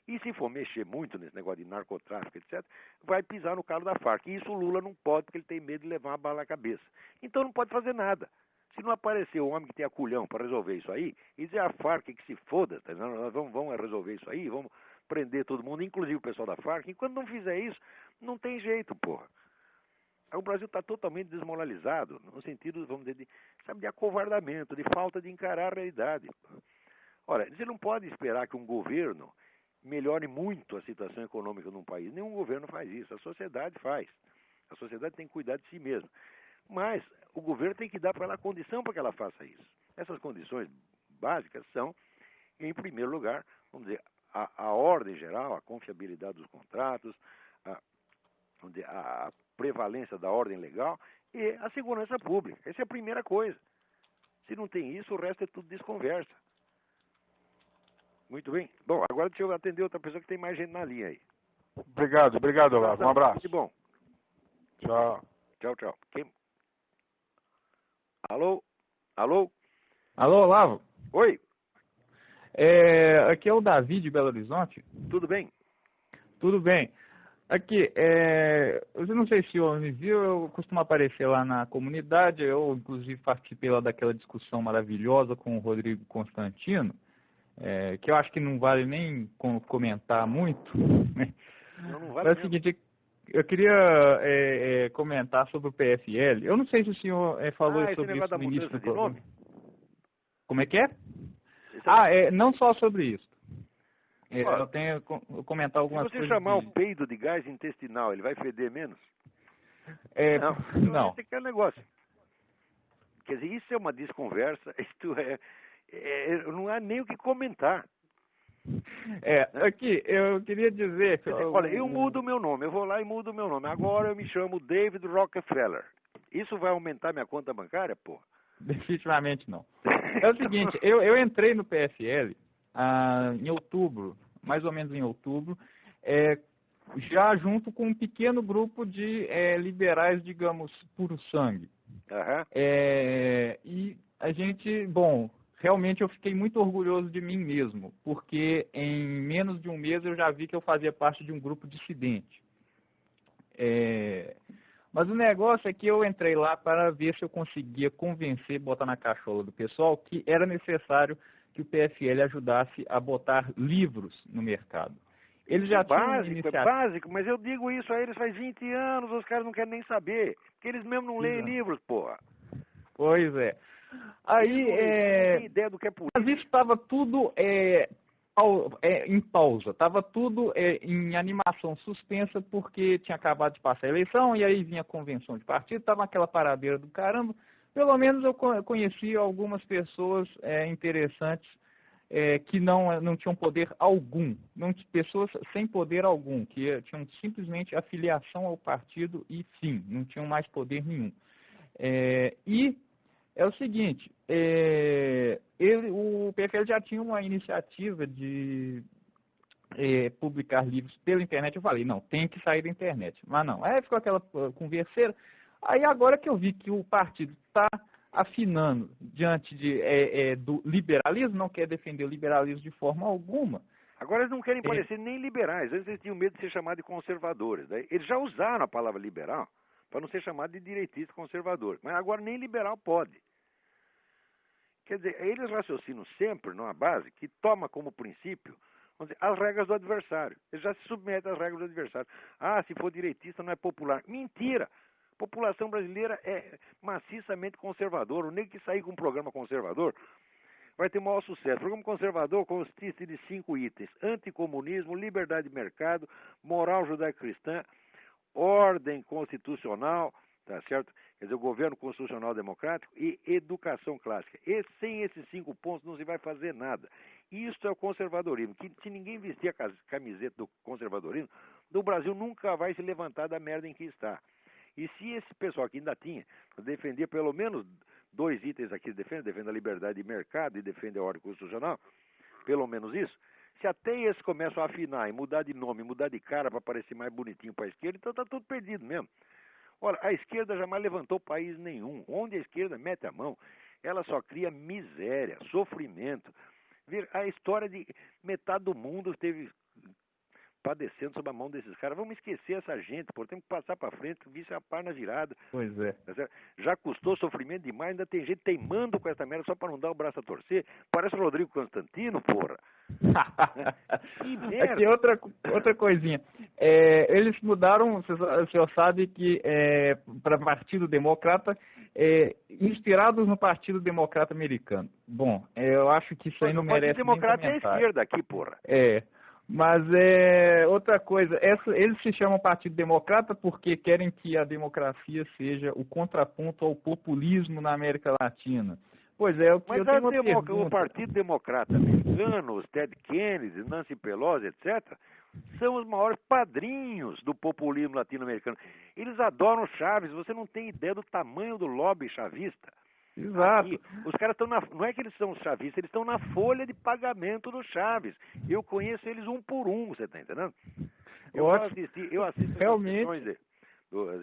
E se for mexer muito nesse negócio de narcotráfico, etc., vai pisar no calo da Farc. E isso o Lula não pode, porque ele tem medo de levar uma bala na cabeça. Então não pode fazer nada. Se não aparecer um homem que tenha culhão para resolver isso aí, e dizer a Farc que se foda, tá? Nós vamos resolver isso aí, vamos prender todo mundo, inclusive o pessoal da Farc. Enquanto não fizer isso, não tem jeito, porra. O Brasil está totalmente desmoralizado, no sentido, vamos dizer, de acovardamento, de falta de encarar a realidade. Ora, você não pode esperar que um governo melhore muito a situação econômica num país. Nenhum governo faz isso, a sociedade faz. A sociedade tem que cuidar de si mesma. Mas o governo tem que dar para ela a condição para que ela faça isso. Essas condições básicas são, em primeiro lugar, vamos dizer, a ordem geral, a confiabilidade dos contratos, a prevalência da ordem legal e a segurança pública. Essa é a primeira coisa. Se não tem isso, o resto é tudo desconversa. Muito bem. Bom, agora deixa eu atender outra pessoa que tem mais gente na linha aí. Obrigado, Olavo. Um abraço. Muito bom. Tchau. Tchau. Alô? Alô, Olavo. Oi, Aqui é o Davi de Belo Horizonte. tudo bem? Tudo bem. Aqui, eu não sei se o homem me viu, eu costumo aparecer lá na comunidade, eu inclusive participei lá daquela discussão maravilhosa com o Rodrigo Constantino, que eu acho que não vale nem comentar muito. Não vale Mas é o mesmo. seguinte, eu queria comentar sobre o PFL. Eu não sei se o senhor falou esse sobre negócio isso da no início mudança do de programa. nome? Como é que é? Não só sobre isso. Eu tenho que comentar algumas Se você coisas. chamar o peido de gás intestinal, ele vai feder menos? Não. Esse aqui é o negócio. Quer dizer, isso é uma desconversa, isto não há nem o que comentar. Aqui, eu queria dizer... Quer dizer, olha, eu mudo o meu nome, eu vou lá e mudo o meu nome. Agora eu me chamo David Rockefeller. Isso vai aumentar minha conta bancária, pô? Definitivamente não. É o seguinte, eu entrei no PFL em outubro, mais ou menos em outubro, já junto com um pequeno grupo de liberais, digamos, puro sangue. Aham. E a gente, realmente eu fiquei muito orgulhoso de mim mesmo, porque em menos de um mês eu já vi que eu fazia parte de um grupo dissidente. Mas o negócio é que eu entrei lá para ver se eu conseguia convencer, botar na cachola do pessoal, que era necessário que o PFL ajudasse a botar livros no mercado. Eles já tinham uma iniciativa... É básico, mas eu digo isso a eles faz 20 anos, os caras não querem nem saber, porque eles mesmo não leem livros, porra. Pois é. Aí, não tem ideia do que é política. Mas isso estava tudo em pausa, estava tudo em animação suspensa, porque tinha acabado de passar a eleição, e aí vinha a convenção de partido, estava aquela paradeira do caramba. Pelo menos eu conheci algumas pessoas interessantes que não tinham poder algum, pessoas sem poder algum, que tinham simplesmente afiliação ao partido e fim, não tinham mais poder nenhum. E é o seguinte, o PFL já tinha uma iniciativa de publicar livros pela internet. Eu falei, não, tem que sair da internet. Mas não, aí ficou aquela converseira. Aí agora que eu vi que o partido está afinando diante do liberalismo, não quer defender o liberalismo de forma alguma. Agora eles não querem parecer nem liberais, antes eles tinham medo de ser chamados de conservadores. Né? Eles já usaram a palavra liberal para não ser chamado de direitista conservador. Mas agora nem liberal pode. Quer dizer, eles raciocinam sempre numa base que toma como princípio, vamos dizer, as regras do adversário. Eles já se submetem às regras do adversário. Se for direitista não é popular. Mentira! A população brasileira é maciçamente conservadora. O nego que sair com um programa conservador vai ter o maior sucesso. O programa conservador consiste de 5 itens: anticomunismo, liberdade de mercado, moral judaico-cristã, ordem constitucional, tá certo? Quer dizer, o governo constitucional democrático e educação clássica. E sem esses 5 pontos não se vai fazer nada. Isso é o conservadorismo. Que se ninguém vestir a camiseta do conservadorismo, o Brasil nunca vai se levantar da merda em que está. E se esse pessoal que ainda tinha, defendia pelo menos 2 itens aqui, defende a liberdade de mercado e defende a ordem constitucional, pelo menos isso, se até esses começam a afinar e mudar de nome, mudar de cara para parecer mais bonitinho para a esquerda, então está tudo perdido mesmo. Ora, a esquerda jamais levantou país nenhum. Onde a esquerda mete a mão, ela só cria miséria, sofrimento. A história de metade do mundo esteve padecendo sob a mão desses caras. Vamos esquecer essa gente, pô. Temos que passar para frente, vice a página girada. Pois é. Já custou sofrimento demais, ainda tem gente teimando com essa merda só para não dar o braço a torcer. Parece o Rodrigo Constantino, porra. Que merda. Aqui outra coisinha. Eles mudaram, o senhor sabe que para Partido Democrata, inspirados no Partido Democrata americano. Bom, eu acho que isso aí não merece nem comentário. O Partido Democrata é a esquerda aqui, porra. Mas outra coisa, eles se chamam Partido Democrata porque querem que a democracia seja o contraponto ao populismo na América Latina. Pois é, mas o Partido Democrata americano, os Ted Kennedy, Nancy Pelosi, etc., são os maiores padrinhos do populismo latino-americano. Eles adoram Chaves, você não tem ideia do tamanho do lobby chavista. Exato. Aqui, os caras estão não é que eles são chavistas, eles estão na folha de pagamento do Chaves. Eu conheço eles um por um, você está entendendo? Eu assisto realmente.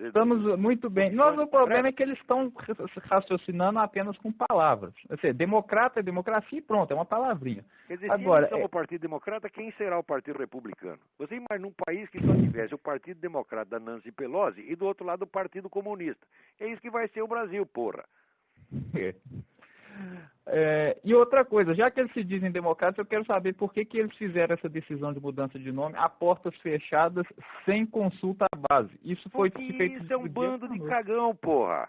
Estamos muito bem. Mas o problema é que eles estão raciocinando apenas com palavras. Ou seja, democrata é democracia e pronto, é uma palavrinha. Quer dizer, agora, se eles são o Partido Democrata, quem será o Partido Republicano? Você imagina um país que só tivesse o Partido Democrata da Nancy Pelosi e do outro lado o Partido Comunista. É isso que vai ser o Brasil, porra. E outra coisa, já que eles se dizem democratas, eu quero saber por que eles fizeram essa decisão de mudança de nome a portas fechadas, sem consulta à base. Isso foi feito. Isso é um bando de cagão, porra.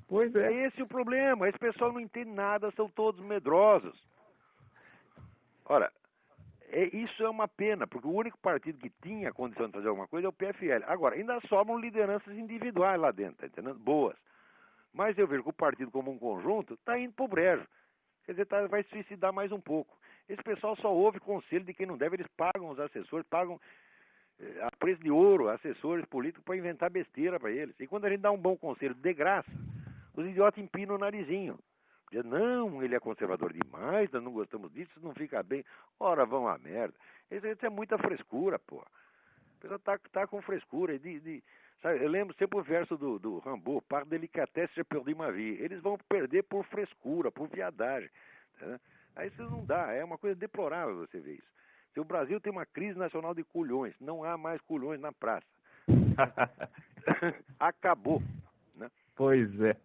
Pois é. Esse é o problema. Esse pessoal não entende nada, são todos medrosos. Ora, isso é uma pena, porque o único partido que tinha a condição de fazer alguma coisa é o PFL. Agora, ainda sobram lideranças individuais lá dentro, tá entendendo? Boas. Mas eu vejo que o partido como um conjunto está indo para o brejo. Quer dizer, vai se suicidar mais um pouco. Esse pessoal só ouve conselho de quem não deve, eles pagam os assessores, pagam a preço de ouro, assessores políticos para inventar besteira para eles. E quando a gente dá um bom conselho de graça, os idiotas empinam o narizinho. Dizem, não, ele é conservador demais, nós não gostamos disso, isso não fica bem. Ora, vão à merda. Isso é muita frescura, pô. A pessoa tá com frescura. Sabe, eu lembro sempre o verso do Rambo, par délicatesse, j'ai perdu ma vie. Eles vão perder por frescura, por viadagem. Tá? Aí isso não dá, é uma coisa deplorável você ver isso. Se o Brasil tem uma crise nacional de culhões, não há mais culhões na praça. Acabou. Né? Pois é.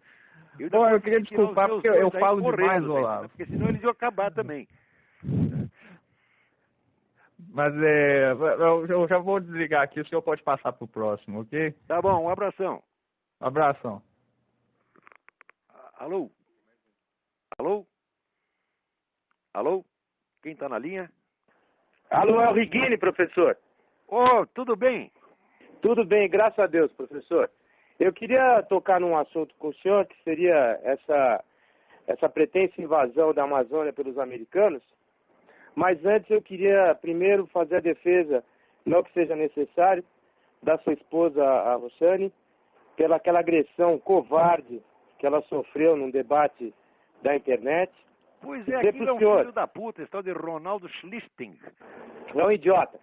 Bom, eu queria desculpar porque eu falo demais, Olavo. Porque senão eles iam acabar também. Mas eu já vou desligar aqui, o senhor pode passar para o próximo, ok? Tá bom, um abração. Abração. Alô? Alô? Alô? Quem está na linha? Alô, é o Rigini, professor. Tudo bem? Tudo bem, graças a Deus, professor. Eu queria tocar num assunto com o senhor, que seria essa pretensa invasão da Amazônia pelos americanos. Mas antes eu queria primeiro fazer a defesa, não que seja necessário, da sua esposa, a Roxane, pela aquela agressão covarde que ela sofreu num debate da internet. Pois é, aquilo é um filho da puta, esse tal de Ronaldo Schlichting. É um idiota.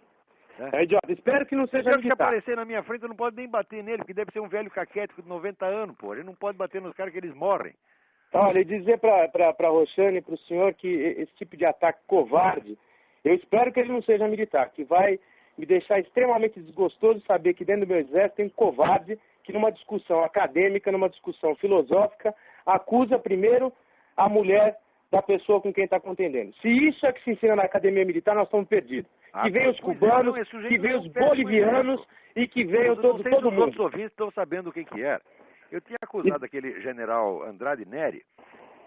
É um idiota. Espero que não seja militar. Se aparecer na minha frente, eu não posso nem bater nele, porque deve ser um velho caquético de 90 anos, pô. A gente não pode bater nos caras que eles morrem. Olha, e dizer para a Roxane e para o senhor que esse tipo de ataque covarde, eu espero que ele não seja militar, que vai me deixar extremamente desgostoso saber que dentro do meu exército tem um covarde que numa discussão acadêmica, numa discussão filosófica, acusa primeiro a mulher da pessoa com quem está contendendo. Se isso é que se ensina na academia militar, nós estamos perdidos. Que venham os cubanos, que venham os bolivianos e que venham todo mundo. Os ouvintes estão sabendo o que é. Eu tinha acusado aquele general Andrade Neri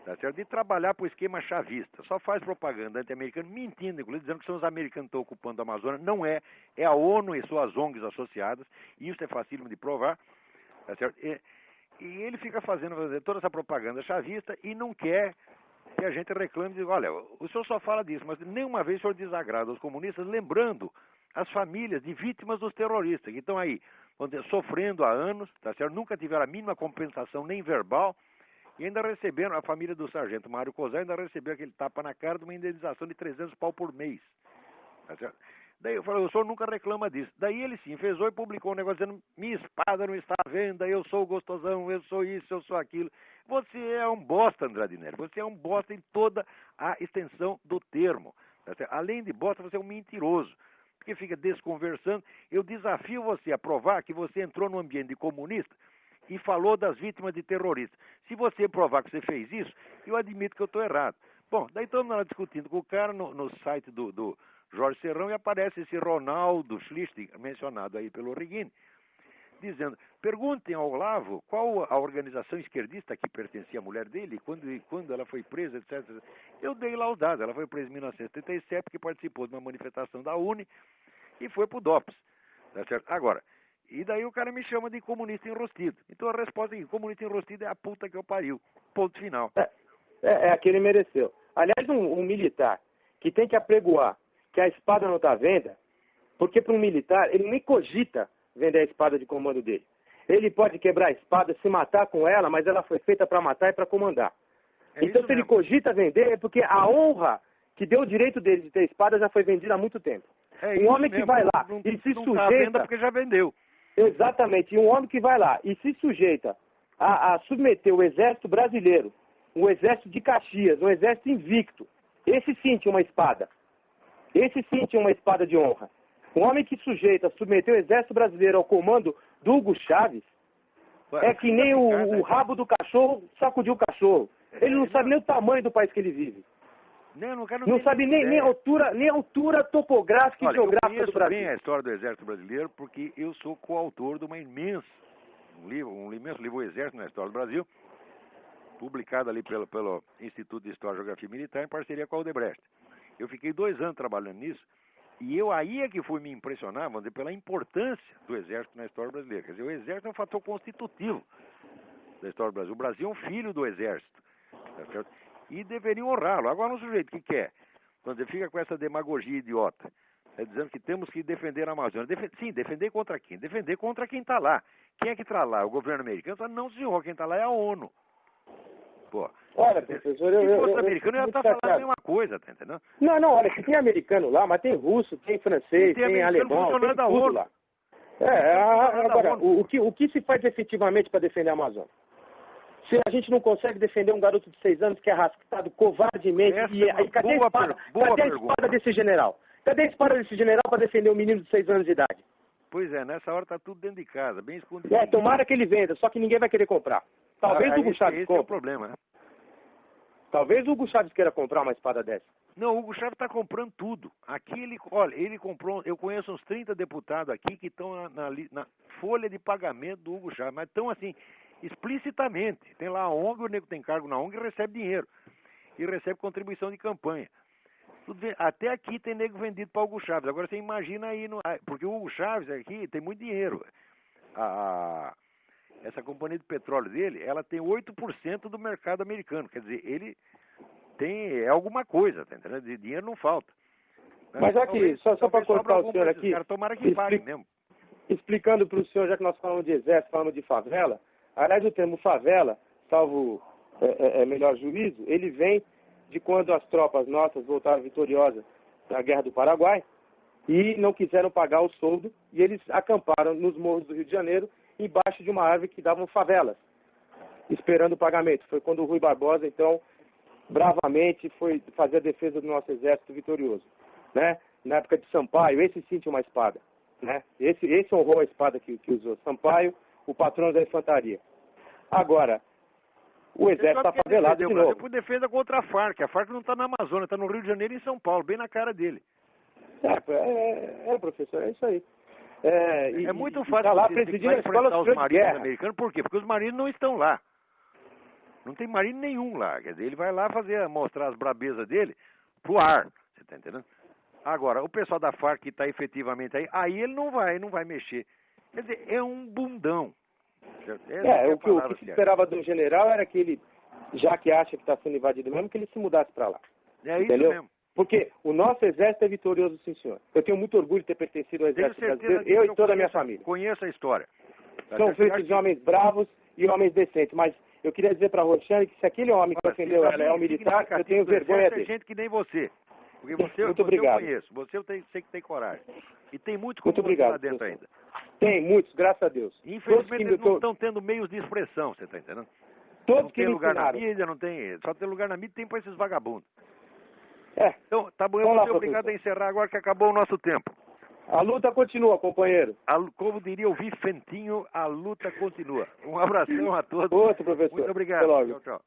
tá certo? De trabalhar para o esquema chavista. Só faz propaganda anti-americana, mentindo, inclusive, dizendo que são os americanos que estão ocupando a Amazônia. Não é. É a ONU e suas ONGs associadas. Isso é facílimo de provar. Tá certo? E ele fica fazendo toda essa propaganda chavista e não quer que a gente reclame e diga, olha, o senhor só fala disso, mas nenhuma vez o senhor desagrada os comunistas, lembrando as famílias de vítimas dos terroristas, que estão aí, vamos dizer, sofrendo há anos, tá certo? Nunca tiveram a mínima compensação, nem verbal, e ainda receberam, a família do sargento Mário Cosé ainda recebeu aquele tapa na cara de uma indenização de 300 pau por mês. Tá certo? Daí eu falei, o senhor nunca reclama disso. Daí ele se enfesou e publicou um negócio dizendo, minha espada não está à venda, eu sou gostosão, eu sou isso, eu sou aquilo. Você é um bosta, Andradinelli, você é um bosta em toda a extensão do termo. Tá certo? Além de bosta, você é um mentiroso, porque fica desconversando. Eu desafio você a provar que você entrou no ambiente de comunista e falou das vítimas de terroristas. Se você provar que você fez isso, eu admito que eu estou errado. Bom, daí estamos lá discutindo com o cara no site do Jorge Serrão e aparece esse Ronaldo Schlichting, mencionado aí pelo Reguini, dizendo, perguntem ao Olavo qual a organização esquerdista que pertencia à mulher dele, quando ela foi presa, etc. Eu dei lá os dados, ela foi presa em 1977, porque participou de uma manifestação da UNE e foi pro DOPS. Tá certo? Agora, e daí o cara me chama de comunista enrostido. Então a resposta é que comunista enrostido é a puta que eu pariu. Ponto final. É a que ele mereceu. Aliás, um militar que tem que apregoar que a espada não está à venda, porque para um militar, ele nem cogita vender a espada de comando dele. Ele pode quebrar a espada, se matar com ela, mas ela foi feita para matar e para comandar. Então, se ele cogita vender, é porque a honra que deu o direito dele de ter espada já foi vendida há muito tempo. Um homem que vai lá e se sujeita... venda porque já vendeu. Exatamente. E um homem que vai lá e se sujeita a submeter o exército brasileiro, o exército de Caxias, um exército invicto, esse sim tinha uma espada. Esse sim tinha uma espada de honra. Um homem que submeteu o exército brasileiro ao comando do Hugo Chávez, é que nem o rabo do cachorro sacudiu o cachorro. Ele não sabe nem o tamanho do país que ele vive. Não sabe nem a altura topográfica e geográfica do Brasil. Eu conheço bem a história do Exército Brasileiro porque eu sou coautor de um imenso livro, O Exército na História do Brasil, publicado ali pelo Instituto de História e Geografia Militar em parceria com a Odebrecht. Eu fiquei 2 anos trabalhando nisso e eu aí é que fui me impressionar, vamos dizer, pela importância do Exército na história brasileira. Quer dizer, o Exército é um fator constitutivo da história do Brasil. O Brasil é um filho do Exército. Tá certo? E deveriam honrá-lo. Agora, um sujeito que quer, quando ele fica com essa demagogia idiota, dizendo que temos que defender a Amazônia. Sim, defender contra quem? Defender contra quem está lá. Quem é que está lá? O governo americano? Não, senhor, quem está lá é a ONU. Pô. Olha, professor, se fosse americano, eu ia estar falando a mesma coisa, tá entendendo? Não, olha, que tem americano lá, mas tem russo, tem francês, tem alemão, tem tudo lá. Agora, o que se faz efetivamente para defender a Amazônia? Se a gente não consegue defender um garoto de 6 anos que é arrastado covardemente, cadê a espada desse general? Cadê a espada desse general para defender um menino de 6 anos de idade? Pois é, nessa hora tá tudo dentro de casa, bem escondido. Tomara que ele venda, só que ninguém vai querer comprar. Talvez o Hugo Chávez compre. É o problema, né? Talvez o Hugo Chávez queira comprar uma espada dessa. Não, o Hugo Chávez está comprando tudo. Aqui ele comprou, eu conheço uns 30 deputados aqui que estão na folha de pagamento do Hugo Chávez, mas estão assim, explicitamente. Tem lá a ONG, o nego tem cargo na ONG e recebe dinheiro. E recebe contribuição de campanha. Até aqui tem nego vendido para o Hugo Chávez. Agora você imagina aí, porque o Hugo Chávez aqui tem muito dinheiro. Essa companhia de petróleo dele, ela tem 8% do mercado americano. Quer dizer, ele tem alguma coisa, tá entendendo? De dinheiro não falta. Mas aqui, só para cortar o senhor aqui, tomara que pague mesmo. Explicando para o senhor, já que nós falamos de exército, falamos de favela, aliás, o termo favela, salvo melhor juízo, ele vem de quando as tropas nossas voltaram vitoriosas na Guerra do Paraguai e não quiseram pagar o soldo e eles acamparam nos morros do Rio de Janeiro embaixo de uma árvore que davam favelas, esperando o pagamento. Foi quando o Rui Barbosa, então, bravamente foi fazer a defesa do nosso exército vitorioso. Né? Na época de Sampaio, esse sim tinha uma espada. Né? Esse honrou a espada que usou. Sampaio, o patrão da infantaria. Agora, o exército está favelado de novo. Por defesa contra a Farc. A Farc não está na Amazônia, está no Rio de Janeiro e em São Paulo, bem na cara dele. Professor, é isso aí. É muito fácil lá você enfrentar os marinhos americanos. Por quê? Porque os marinhos não estão lá. Não tem marine nenhum lá. Quer dizer, ele vai lá mostrar as brabezas dele pro ar. Você está entendendo? Agora, o pessoal da Farc que está efetivamente aí ele não vai mexer. Quer dizer, é um bundão. O que se esperava do general era que ele, já que acha que está sendo invadido mesmo, que ele se mudasse para lá. É entendeu? Isso mesmo. Porque o nosso exército é vitorioso, sim, senhor. Eu tenho muito orgulho de ter pertencido ao exército brasileiro, eu e toda a minha família. Conheço a história. São feitos de homens bravos e homens decentes, mas eu queria dizer para a Roxane que se aquele homem que ofendeu ela é um militar, eu tenho vergonha dele. Tem gente que nem você. Porque você, muito obrigado. Eu conheço. Você eu sei que tem coragem. E tem muitos muito obrigado, lá dentro ainda. Tem muitos, graças a Deus. Infelizmente eles não estão tendo meios de expressão, você está entendendo? Todos não que tem lugar ensinaram. na mídia, não tem. Só tem lugar na mídia, tem para esses vagabundos. É. Então, tá bom, eu vou ser obrigado a encerrar agora que acabou o nosso tempo. A luta continua, companheiro. Como diria o Vicentinho, a luta continua. Um abração a todos. Outro, professor. Muito obrigado. Até logo. Tchau, tchau.